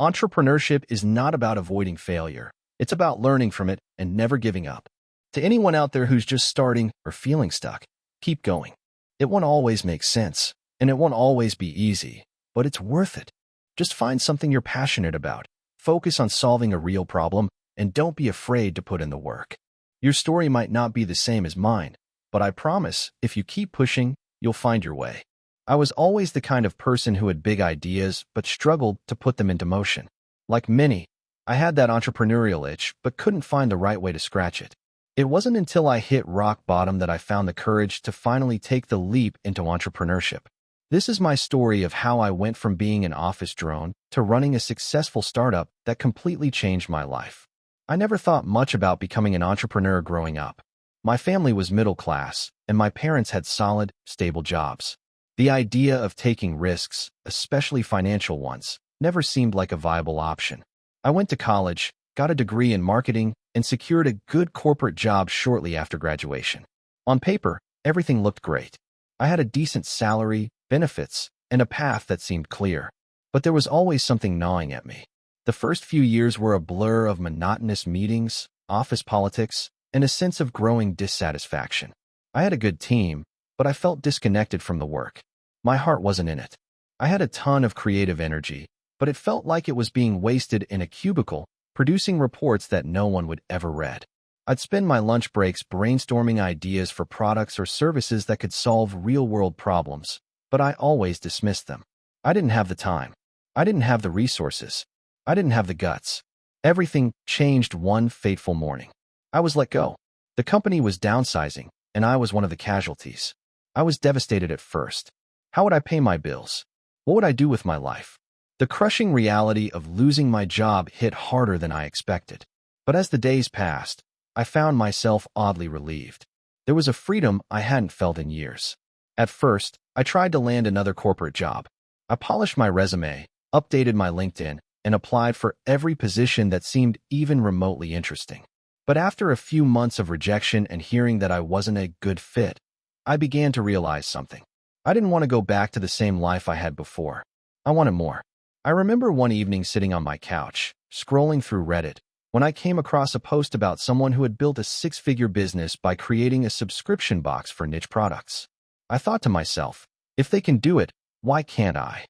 Entrepreneurship is not about avoiding failure. It's about learning from it and never giving up. To anyone out there who's just starting or feeling stuck, keep going. It won't always make sense, and it won't always be easy, but it's worth it. Just find something you're passionate about, focus on solving a real problem, and don't be afraid to put in the work. Your story might not be the same as mine, but I promise, if you keep pushing, you'll find your way. I was always the kind of person who had big ideas but struggled to put them into motion. Like many, I had that entrepreneurial itch but couldn't find the right way to scratch it. It wasn't until I hit rock bottom that I found the courage to finally take the leap into entrepreneurship. This is my story of how I went from being an office drone to running a successful startup that completely changed my life. I never thought much about becoming an entrepreneur growing up. My family was middle class, and my parents had solid, stable jobs. The idea of taking risks, especially financial ones, never seemed like a viable option. I went to college, got a degree in marketing, and secured a good corporate job shortly after graduation. On paper, everything looked great. I had a decent salary, benefits, and a path that seemed clear. But there was always something gnawing at me. The first few years were a blur of monotonous meetings, office politics, and a sense of growing dissatisfaction. I had a good team, but I felt disconnected from the work. My heart wasn't in it. I had a ton of creative energy, but it felt like it was being wasted in a cubicle, producing reports that no one would ever read. I'd spend my lunch breaks brainstorming ideas for products or services that could solve real-world problems, but I always dismissed them. I didn't have the time. I didn't have the resources. I didn't have the guts. Everything changed one fateful morning. I was let go. The company was downsizing, and I was one of the casualties. I was devastated at first. How would I pay my bills? What would I do with my life? The crushing reality of losing my job hit harder than I expected. But as the days passed, I found myself oddly relieved. There was a freedom I hadn't felt in years. At first, I tried to land another corporate job. I polished my resume, updated my LinkedIn, and applied for every position that seemed even remotely interesting. But after a few months of rejection and hearing that I wasn't a good fit, I began to realize something. I didn't want to go back to the same life I had before. I wanted more. I remember one evening sitting on my couch, scrolling through Reddit, when I came across a post about someone who had built a six-figure business by creating a subscription box for niche products. I thought to myself, if they can do it, why can't I?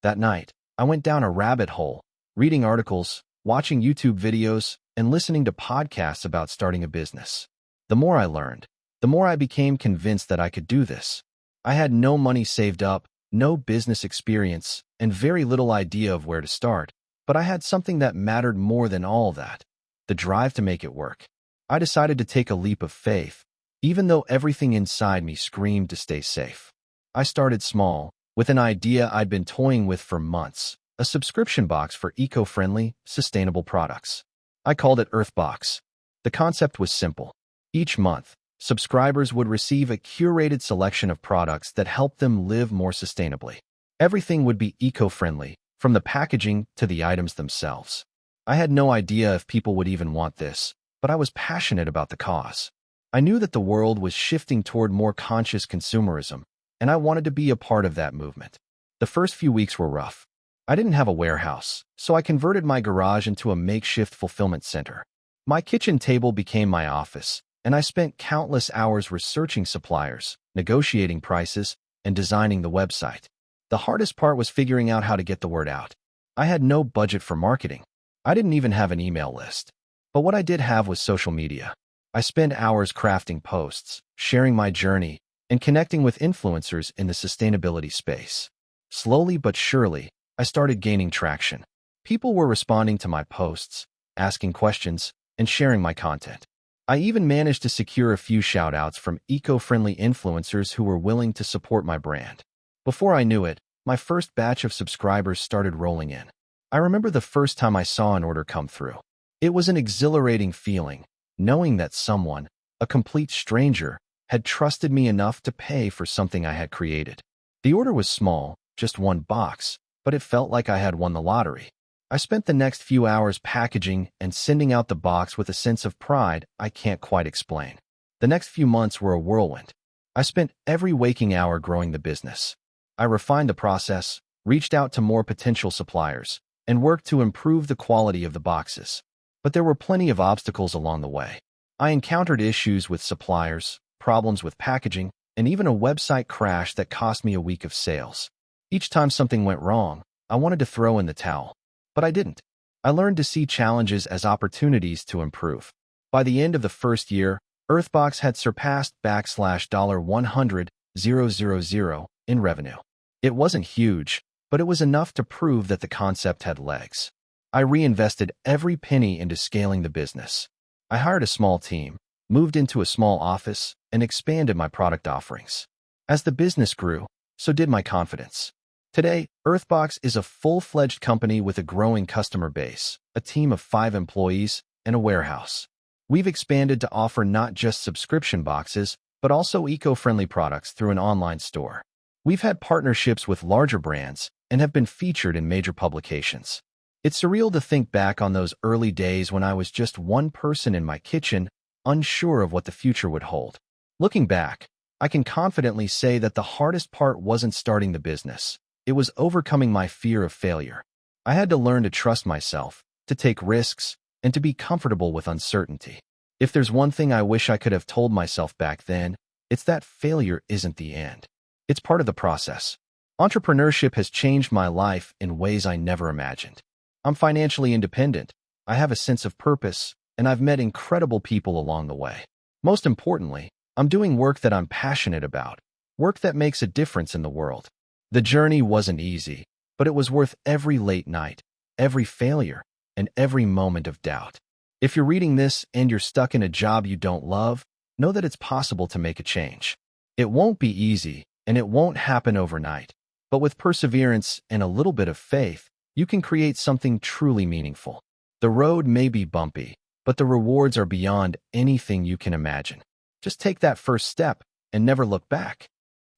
That night, I went down a rabbit hole, reading articles, watching YouTube videos, and listening to podcasts about starting a business. The more I learned, the more I became convinced that I could do this. I had no money saved up, no business experience, and very little idea of where to start, but I had something that mattered more than all that: the drive to make it work. I decided to take a leap of faith, even though everything inside me screamed to stay safe. I started small, with an idea I'd been toying with for months: a subscription box for eco-friendly, sustainable products. I called it Earthbox. The concept was simple. Each month, subscribers would receive a curated selection of products that helped them live more sustainably. Everything would be eco-friendly, from the packaging to the items themselves. I had no idea if people would even want this, but I was passionate about the cause. I knew that the world was shifting toward more conscious consumerism, and I wanted to be a part of that movement. The first few weeks were rough. I didn't have a warehouse, so I converted my garage into a makeshift fulfillment center. My kitchen table became my office, and I spent countless hours researching suppliers, negotiating prices, and designing the website. The hardest part was figuring out how to get the word out. I had no budget for marketing. I didn't even have an email list. But what I did have was social media. I spent hours crafting posts, sharing my journey, and connecting with influencers in the sustainability space. Slowly but surely, I started gaining traction. People were responding to my posts, asking questions, and sharing my content. I even managed to secure a few shout-outs from eco-friendly influencers who were willing to support my brand. Before I knew it, my first batch of subscribers started rolling in. I remember the first time I saw an order come through. It was an exhilarating feeling, knowing that someone, a complete stranger, had trusted me enough to pay for something I had created. The order was small, just one box, but it felt like I had won the lottery. I spent the next few hours packaging and sending out the box with a sense of pride I can't quite explain. The next few months were a whirlwind. I spent every waking hour growing the business. I refined the process, reached out to more potential suppliers, and worked to improve the quality of the boxes. But there were plenty of obstacles along the way. I encountered issues with suppliers, problems with packaging, and even a website crash that cost me a week of sales. Each time something went wrong, I wanted to throw in the towel. But I didn't. I learned to see challenges as opportunities to improve. By the end of the first year, Earthbox had surpassed $100,000 in revenue. It wasn't huge, but it was enough to prove that the concept had legs. I reinvested every penny into scaling the business. I hired a small team, moved into a small office, and expanded my product offerings. As the business grew, so did my confidence. Today, Earthbox is a full-fledged company with a growing customer base, a team of 5 employees, and a warehouse. We've expanded to offer not just subscription boxes, but also eco-friendly products through an online store. We've had partnerships with larger brands and have been featured in major publications. It's surreal to think back on those early days when I was just one person in my kitchen, unsure of what the future would hold. Looking back, I can confidently say that the hardest part wasn't starting the business. It was overcoming my fear of failure. I had to learn to trust myself, to take risks, and to be comfortable with uncertainty. If there's one thing I wish I could have told myself back then, it's that failure isn't the end. It's part of the process. Entrepreneurship has changed my life in ways I never imagined. I'm financially independent, I have a sense of purpose, and I've met incredible people along the way. Most importantly, I'm doing work that I'm passionate about, work that makes a difference in the world. The journey wasn't easy, but it was worth every late night, every failure, and every moment of doubt. If you're reading this and you're stuck in a job you don't love, know that it's possible to make a change. It won't be easy, and it won't happen overnight. But with perseverance and a little bit of faith, you can create something truly meaningful. The road may be bumpy, but the rewards are beyond anything you can imagine. Just take that first step and never look back.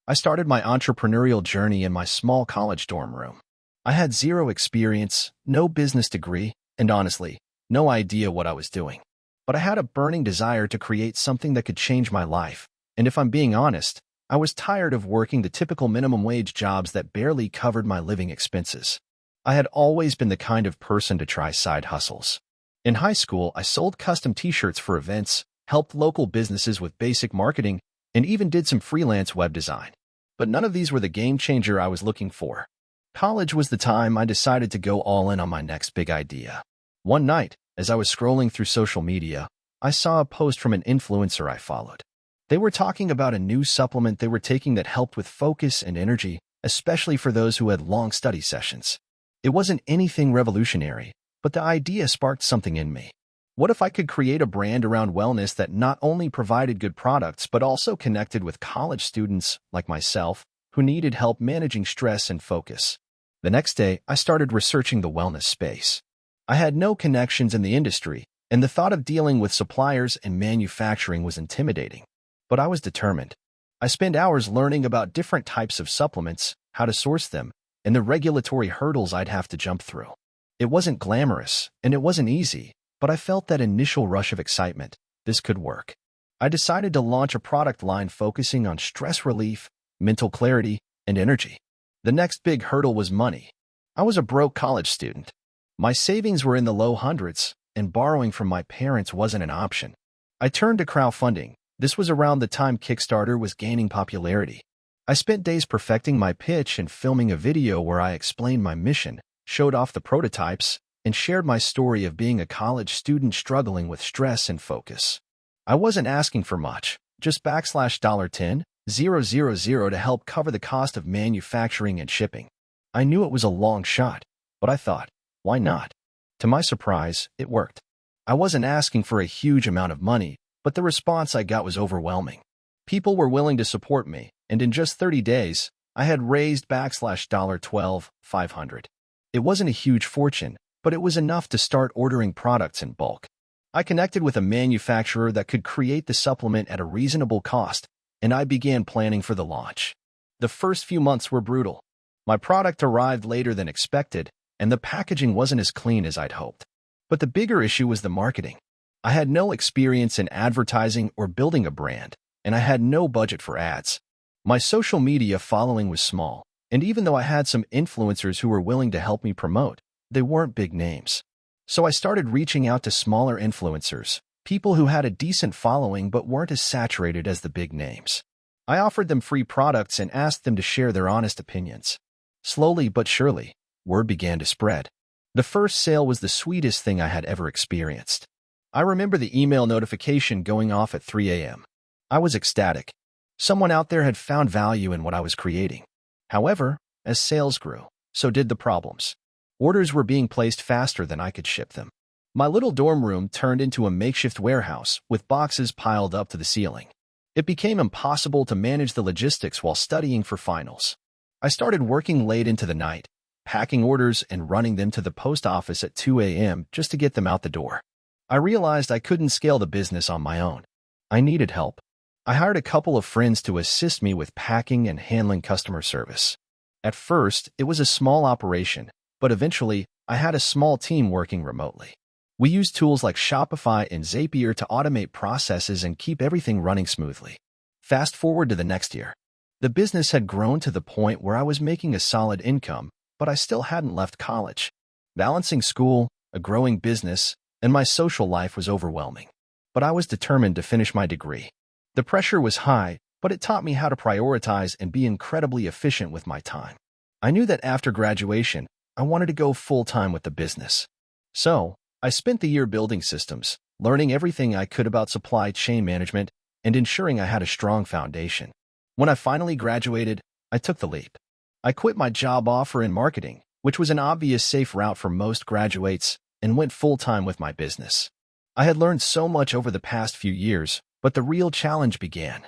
I started my entrepreneurial journey in my small college dorm room. I had zero experience, no business degree, and honestly, no idea what I was doing. But I had a burning desire to create something that could change my life. And if I'm being honest, I was tired of working the typical minimum wage jobs that barely covered my living expenses. I had always been the kind of person to try side hustles. In high school, I sold custom t-shirts for events, helped local businesses with basic marketing, and even did some freelance web design. But none of these were the game changer I was looking for. College was the time I decided to go all in on my next big idea. One night, as I was scrolling through social media, I saw a post from an influencer I followed. They were talking about a new supplement they were taking that helped with focus and energy, especially for those who had long study sessions. It wasn't anything revolutionary, but the idea sparked something in me. What if I could create a brand around wellness that not only provided good products but also connected with college students like myself who needed help managing stress and focus? The next day, I started researching the wellness space. I had no connections in the industry, and the thought of dealing with suppliers and manufacturing was intimidating. But I was determined. I spent hours learning about different types of supplements, how to source them, and the regulatory hurdles I'd have to jump through. It wasn't glamorous, and it wasn't easy, but I felt that initial rush of excitement. This could work. I decided to launch a product line focusing on stress relief, mental clarity, and energy. The next big hurdle was money. I was a broke college student. My savings were in the low hundreds, and borrowing from my parents wasn't an option. I turned to crowdfunding. This was around the time Kickstarter was gaining popularity. I spent days perfecting my pitch and filming a video where I explained my mission, showed off the prototypes, and shared my story of being a college student struggling with stress and focus. I wasn't asking for much, just $10,000 to help cover the cost of manufacturing and shipping. I knew it was a long shot, but I thought, why not? To my surprise, it worked. I wasn't asking for a huge amount of money, but the response I got was overwhelming. People were willing to support me, and in just 30 days, I had raised $12,500. It wasn't a huge fortune, but it was enough to start ordering products in bulk. I connected with a manufacturer that could create the supplement at a reasonable cost, and I began planning for the launch. The first few months were brutal. My product arrived later than expected, and the packaging wasn't as clean as I'd hoped. But the bigger issue was the marketing. I had no experience in advertising or building a brand, and I had no budget for ads. My social media following was small, and even though I had some influencers who were willing to help me promote, they weren't big names. So I started reaching out to smaller influencers, people who had a decent following but weren't as saturated as the big names. I offered them free products and asked them to share their honest opinions. Slowly but surely, word began to spread. The first sale was the sweetest thing I had ever experienced. I remember the email notification going off at 3 a.m. I was ecstatic. Someone out there had found value in what I was creating. However, as sales grew, so did the problems. Orders were being placed faster than I could ship them. My little dorm room turned into a makeshift warehouse with boxes piled up to the ceiling. It became impossible to manage the logistics while studying for finals. I started working late into the night, packing orders and running them to the post office at 2 a.m. just to get them out the door. I realized I couldn't scale the business on my own. I needed help. I hired a couple of friends to assist me with packing and handling customer service. At first, it was a small operation, but eventually, I had a small team working remotely. We used tools like Shopify and Zapier to automate processes and keep everything running smoothly. Fast forward to the next year. The business had grown to the point where I was making a solid income, but I still hadn't left college. Balancing school, a growing business, and my social life was overwhelming. But I was determined to finish my degree. The pressure was high, but it taught me how to prioritize and be incredibly efficient with my time. I knew that after graduation, I wanted to go full-time with the business. So, I spent the year building systems, learning everything I could about supply chain management, and ensuring I had a strong foundation. When I finally graduated, I took the leap. I quit my job offer in marketing, which was an obvious safe route for most graduates, and went full-time with my business. I had learned so much over the past few years, but the real challenge began.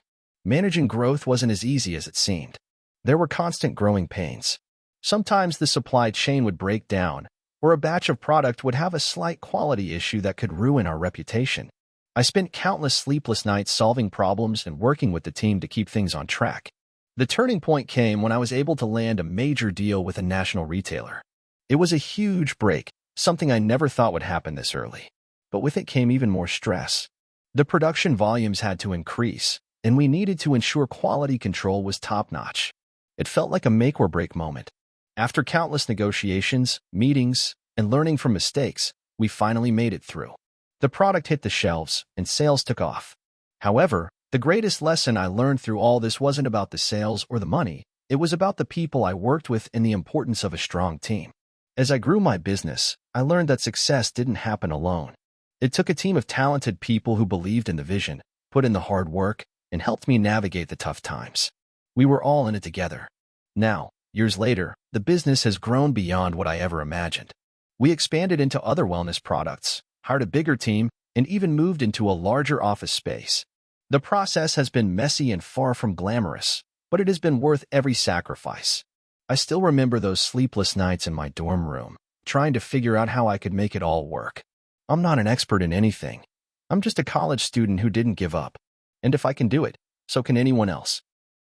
Managing growth wasn't as easy as it seemed. There were constant growing pains. Sometimes the supply chain would break down, or a batch of product would have a slight quality issue that could ruin our reputation. I spent countless sleepless nights solving problems and working with the team to keep things on track. The turning point came when I was able to land a major deal with a national retailer. It was a huge break, something I never thought would happen this early. But with it came even more stress. The production volumes had to increase, and we needed to ensure quality control was top-notch. It felt like a make-or-break moment. After countless negotiations, meetings, and learning from mistakes, we finally made it through. The product hit the shelves, and sales took off. However, the greatest lesson I learned through all this wasn't about the sales or the money. It was about the people I worked with and the importance of a strong team. As I grew my business, I learned that success didn't happen alone. It took a team of talented people who believed in the vision, put in the hard work, and helped me navigate the tough times. We were all in it together. Now, years later, the business has grown beyond what I ever imagined. We expanded into other wellness products, hired a bigger team, and even moved into a larger office space. The process has been messy and far from glamorous, but it has been worth every sacrifice. I still remember those sleepless nights in my dorm room, trying to figure out how I could make it all work. I'm not an expert in anything. I'm just a college student who didn't give up. And if I can do it, so can anyone else.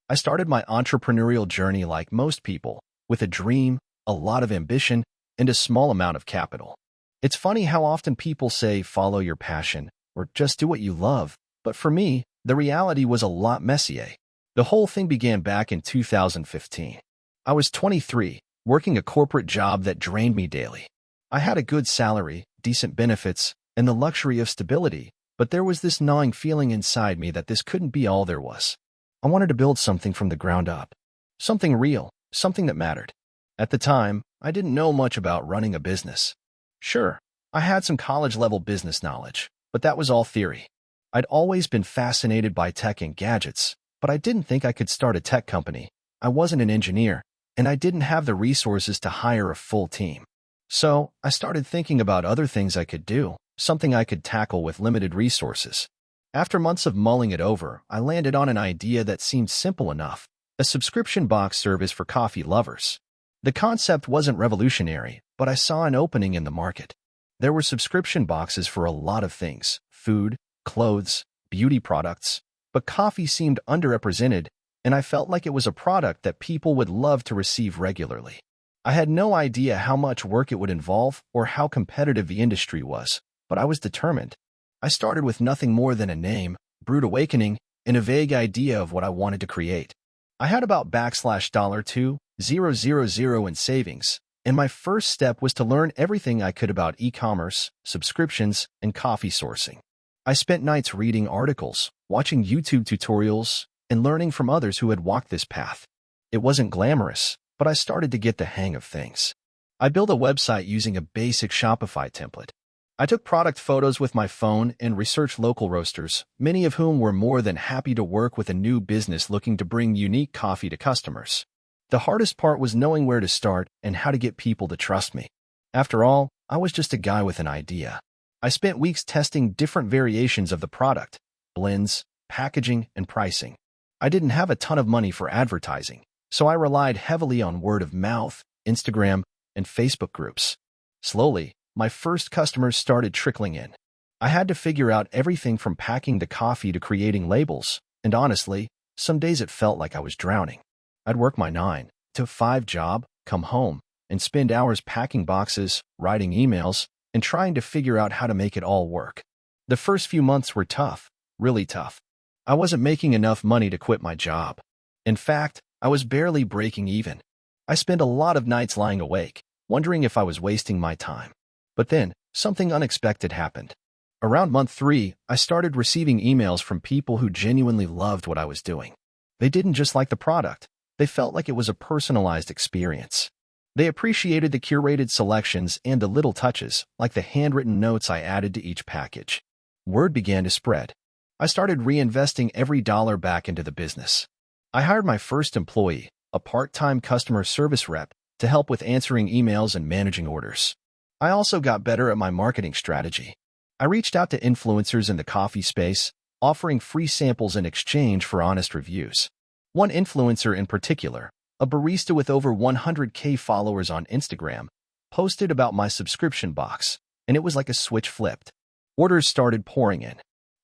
I started my entrepreneurial journey like most people, with a dream, a lot of ambition, and a small amount of capital. It's funny how often people say follow your passion or just do what you love, but for me, the reality was a lot messier. The whole thing began back in 2015. I was 23, working a corporate job that drained me daily. I had a good salary, decent benefits, and the luxury of stability, but there was this gnawing feeling inside me that this couldn't be all there was. I wanted to build something from the ground up. Something real, something that mattered. At the time, I didn't know much about running a business. Sure, I had some college-level business knowledge, but that was all theory. I'd always been fascinated by tech and gadgets, but I didn't think I could start a tech company. I wasn't an engineer, and I didn't have the resources to hire a full team. So, I started thinking about other things I could do, something I could tackle with limited resources. After months of mulling it over, I landed on an idea that seemed simple enough: a subscription box service for coffee lovers. The concept wasn't revolutionary, but I saw an opening in the market. There were subscription boxes for a lot of things: food, clothes, beauty products, but coffee seemed underrepresented, and I felt like it was a product that people would love to receive regularly. I had no idea how much work it would involve or how competitive the industry was, but I was determined. I started with nothing more than a name, Brewed Awakening, and a vague idea of what I wanted to create. I had about $2,000 in savings, and my first step was to learn everything I could about e-commerce, subscriptions, and coffee sourcing. I spent nights reading articles, watching YouTube tutorials, and learning from others who had walked this path. It wasn't glamorous, but I started to get the hang of things. I built a website using a basic Shopify template. I took product photos with my phone and researched local roasters, many of whom were more than happy to work with a new business looking to bring unique coffee to customers. The hardest part was knowing where to start and how to get people to trust me. After all, I was just a guy with an idea. I spent weeks testing different variations of the product, blends, packaging, and pricing. I didn't have a ton of money for advertising, so I relied heavily on word of mouth, Instagram, and Facebook groups. Slowly, my first customers started trickling in. I had to figure out everything from packing the coffee to creating labels, and honestly, some days it felt like I was drowning. I'd work my 9 to 5 job, come home, and spend hours packing boxes, writing emails, and trying to figure out how to make it all work. The first few months were tough, really tough. I wasn't making enough money to quit my job. In fact, I was barely breaking even. I spent a lot of nights lying awake, wondering if I was wasting my time. But then, something unexpected happened. Around month 3, I started receiving emails from people who genuinely loved what I was doing. They didn't just like the product. They felt like it was a personalized experience. They appreciated the curated selections and the little touches, like the handwritten notes I added to each package. Word began to spread. I started reinvesting every dollar back into the business. I hired my first employee, a part-time customer service rep, to help with answering emails and managing orders. I also got better at my marketing strategy. I reached out to influencers in the coffee space, offering free samples in exchange for honest reviews. One influencer in particular, a barista with over 100K followers on Instagram, posted about my subscription box, and it was like a switch flipped. Orders started pouring in.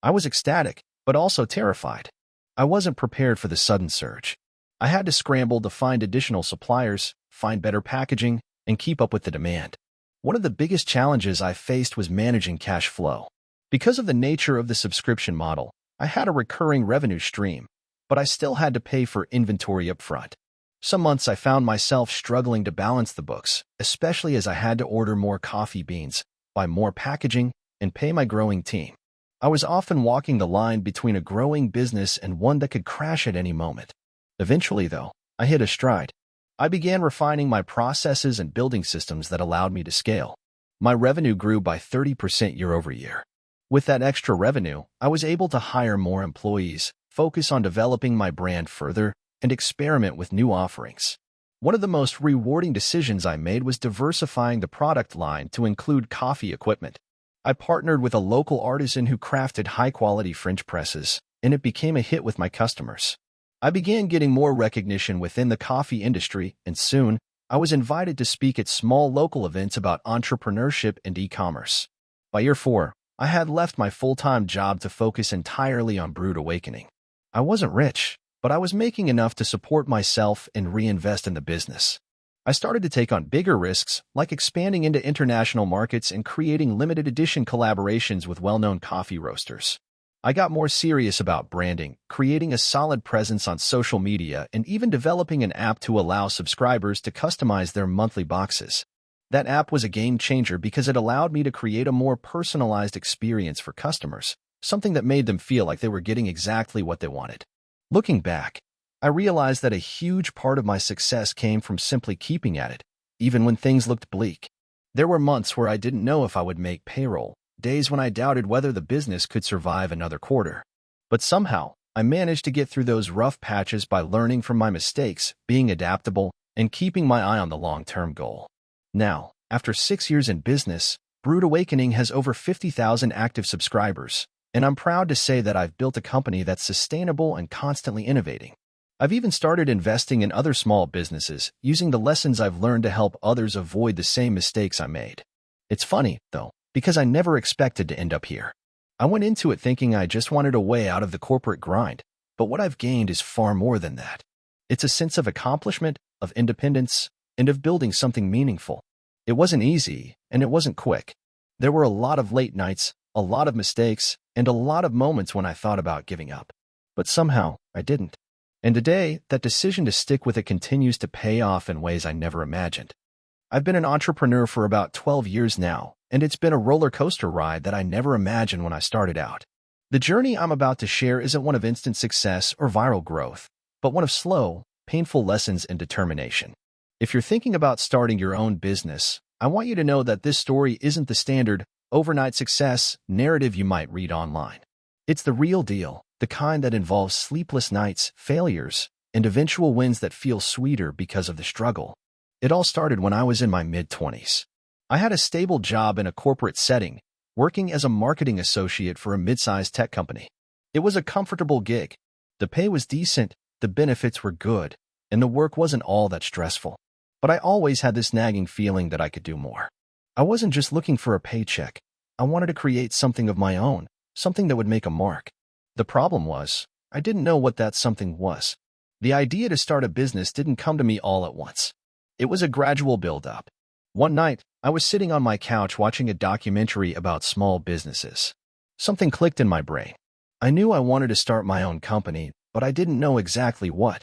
I was ecstatic, but also terrified. I wasn't prepared for the sudden surge. I had to scramble to find additional suppliers, find better packaging, and keep up with the demand. One of the biggest challenges I faced was managing cash flow. Because of the nature of the subscription model, I had a recurring revenue stream, but I still had to pay for inventory upfront. Some months I found myself struggling to balance the books, especially as I had to order more coffee beans, buy more packaging, and pay my growing team. I was often walking the line between a growing business and one that could crash at any moment. Eventually, though, I hit a stride. I began refining my processes and building systems that allowed me to scale. My revenue grew by 30% year over year. With that extra revenue, I was able to hire more employees, focus on developing my brand further, and experiment with new offerings. One of the most rewarding decisions I made was diversifying the product line to include coffee equipment. I partnered with a local artisan who crafted high-quality French presses, and it became a hit with my customers. I began getting more recognition within the coffee industry, and soon, I was invited to speak at small local events about entrepreneurship and e-commerce. By year 4, I had left my full-time job to focus entirely on Brewed Awakening. I wasn't rich, but I was making enough to support myself and reinvest in the business. I started to take on bigger risks, like expanding into international markets and creating limited edition collaborations with well-known coffee roasters. I got more serious about branding, creating a solid presence on social media, and even developing an app to allow subscribers to customize their monthly boxes. That app was a game changer because it allowed me to create a more personalized experience for customers, something that made them feel like they were getting exactly what they wanted. Looking back, I realized that a huge part of my success came from simply keeping at it, even when things looked bleak. There were months where I didn't know if I would make payroll, days when I doubted whether the business could survive another quarter. But somehow, I managed to get through those rough patches by learning from my mistakes, being adaptable, and keeping my eye on the long-term goal. Now, after 6 years in business, Brewed Awakening has over 50,000 active subscribers, and I'm proud to say that I've built a company that's sustainable and constantly innovating. I've even started investing in other small businesses, using the lessons I've learned to help others avoid the same mistakes I made. It's funny, though, because I never expected to end up here. I went into it thinking I just wanted a way out of the corporate grind, but what I've gained is far more than that. It's a sense of accomplishment, of independence, and of building something meaningful. It wasn't easy, and it wasn't quick. There were a lot of late nights, a lot of mistakes, and a lot of moments when I thought about giving up. But somehow, I didn't. And today, that decision to stick with it continues to pay off in ways I never imagined. I've been an entrepreneur for about 12 years now, and it's been a roller coaster ride that I never imagined when I started out. The journey I'm about to share isn't one of instant success or viral growth, but one of slow, painful lessons and determination. If you're thinking about starting your own business, I want you to know that this story isn't the standard, overnight success narrative you might read online. It's the real deal, the kind that involves sleepless nights, failures, and eventual wins that feel sweeter because of the struggle. It all started when I was in my mid-20s. I had a stable job in a corporate setting, working as a marketing associate for a mid-sized tech company. It was a comfortable gig. The pay was decent, the benefits were good, and the work wasn't all that stressful. But I always had this nagging feeling that I could do more. I wasn't just looking for a paycheck. I wanted to create something of my own, something that would make a mark. The problem was, I didn't know what that something was. The idea to start a business didn't come to me all at once. It was a gradual build-up. One night, I was sitting on my couch watching a documentary about small businesses. Something clicked in my brain. I knew I wanted to start my own company, but I didn't know exactly what.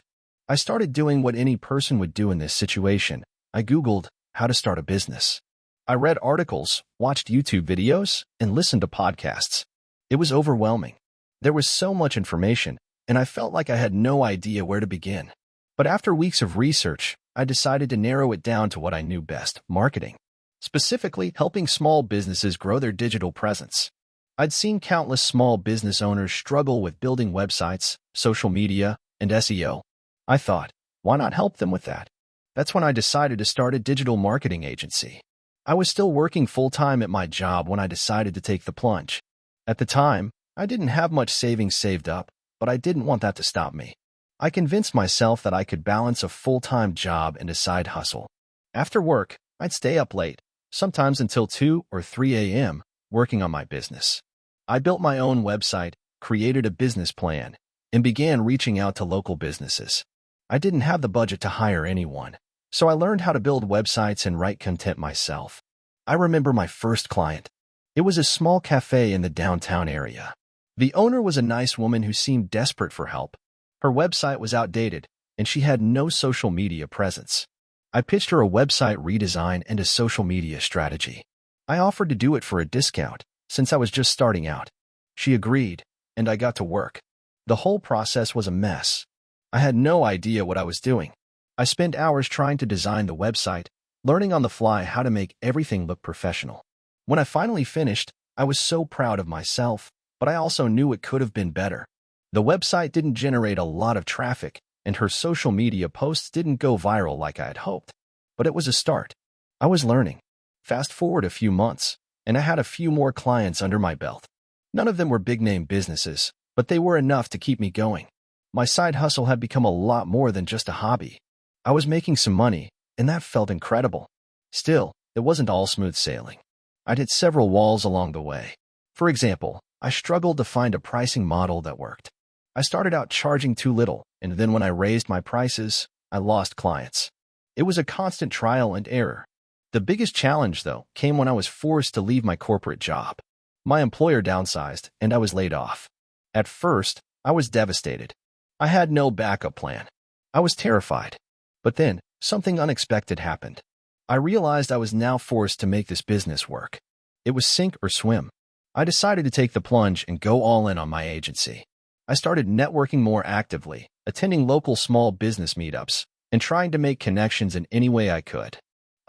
I started doing what any person would do in this situation. I Googled how to start a business. I read articles, watched YouTube videos, and listened to podcasts. It was overwhelming. There was so much information, and I felt like I had no idea where to begin. But after weeks of research, I decided to narrow it down to what I knew best: marketing. Specifically, helping small businesses grow their digital presence. I'd seen countless small business owners struggle with building websites, social media, and SEO. I thought, why not help them with that? That's when I decided to start a digital marketing agency. I was still working full-time at my job when I decided to take the plunge. At the time, I didn't have much savings saved up, but I didn't want that to stop me. I convinced myself that I could balance a full-time job and a side hustle. After work, I'd stay up late, sometimes until 2 or 3 a.m., working on my business. I built my own website, created a business plan, and began reaching out to local businesses. I didn't have the budget to hire anyone, so I learned how to build websites and write content myself. I remember my first client. It was a small cafe in the downtown area. The owner was a nice woman who seemed desperate for help. Her website was outdated, and she had no social media presence. I pitched her a website redesign and a social media strategy. I offered to do it for a discount, since I was just starting out. She agreed, and I got to work. The whole process was a mess. I had no idea what I was doing. I spent hours trying to design the website, learning on the fly how to make everything look professional. When I finally finished, I was so proud of myself, but I also knew it could have been better. The website didn't generate a lot of traffic, and her social media posts didn't go viral like I had hoped. But it was a start. I was learning. Fast forward a few months, and I had a few more clients under my belt. None of them were big-name businesses, but they were enough to keep me going. My side hustle had become a lot more than just a hobby. I was making some money, and that felt incredible. Still, it wasn't all smooth sailing. I'd hit several walls along the way. For example, I struggled to find a pricing model that worked. I started out charging too little, and then when I raised my prices, I lost clients. It was a constant trial and error. The biggest challenge, though, came when I was forced to leave my corporate job. My employer downsized, and I was laid off. At first, I was devastated. I had no backup plan. I was terrified. But then, something unexpected happened. I realized I was now forced to make this business work. It was sink or swim. I decided to take the plunge and go all in on my agency. I started networking more actively, attending local small business meetups, and trying to make connections in any way I could.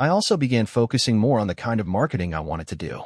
I also began focusing more on the kind of marketing I wanted to do.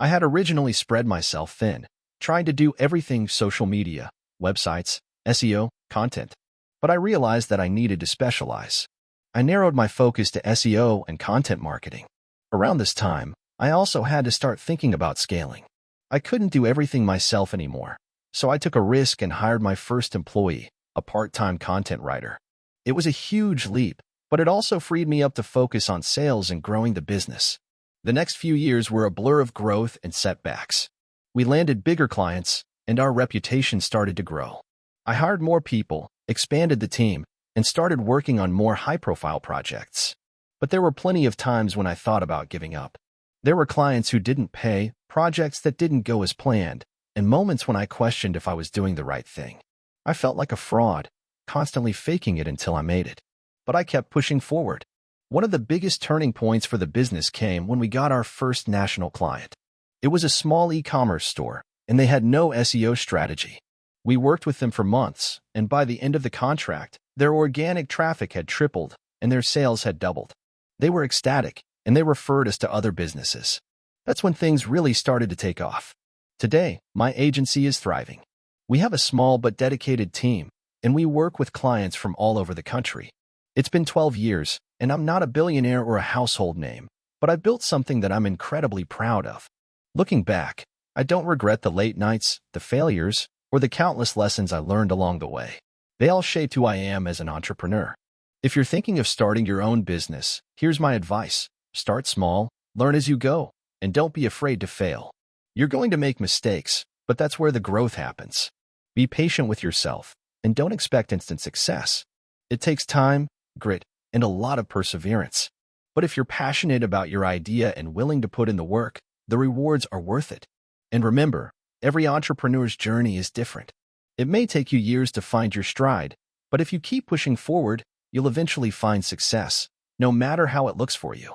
I had originally spread myself thin, trying to do everything: social media, websites, SEO, content. But I realized that I needed to specialize. I narrowed my focus to SEO and content marketing. Around this time, I also had to start thinking about scaling. I couldn't do everything myself anymore, so I took a risk and hired my first employee, a part-time content writer. It was a huge leap, but it also freed me up to focus on sales and growing the business. The next few years were a blur of growth and setbacks. We landed bigger clients, and our reputation started to grow. I hired more people, expanded the team, and started working on more high-profile projects. But there were plenty of times when I thought about giving up. There were clients who didn't pay, projects that didn't go as planned, and moments when I questioned if I was doing the right thing. I felt like a fraud, constantly faking it until I made it. But I kept pushing forward. One of the biggest turning points for the business came when we got our first national client. It was a small e-commerce store, and they had no SEO strategy. We worked with them for months, and by the end of the contract, their organic traffic had tripled, and their sales had doubled. They were ecstatic, and they referred us to other businesses. That's when things really started to take off. Today, my agency is thriving. We have a small but dedicated team, and we work with clients from all over the country. It's been 12 years, and I'm not a billionaire or a household name, but I built something that I'm incredibly proud of. Looking back, I don't regret the late nights, the failures, or the countless lessons I learned along the way. They all shaped who I am as an entrepreneur. If you're thinking of starting your own business, here's my advice. Start small, learn as you go, and don't be afraid to fail. You're going to make mistakes, but that's where the growth happens. Be patient with yourself, and don't expect instant success. It takes time, grit, and a lot of perseverance. But if you're passionate about your idea and willing to put in the work, the rewards are worth it. And remember, every entrepreneur's journey is different. It may take you years to find your stride, but if you keep pushing forward, you'll eventually find success, no matter how it looks for you.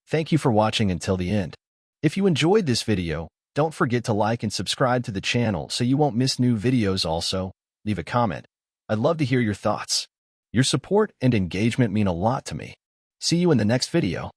Thank you for watching until the end. If you enjoyed this video, don't forget to like and subscribe to the channel so you won't miss new videos. Also, leave a comment. I'd love to hear your thoughts. Your support and engagement mean a lot to me. See you in the next video.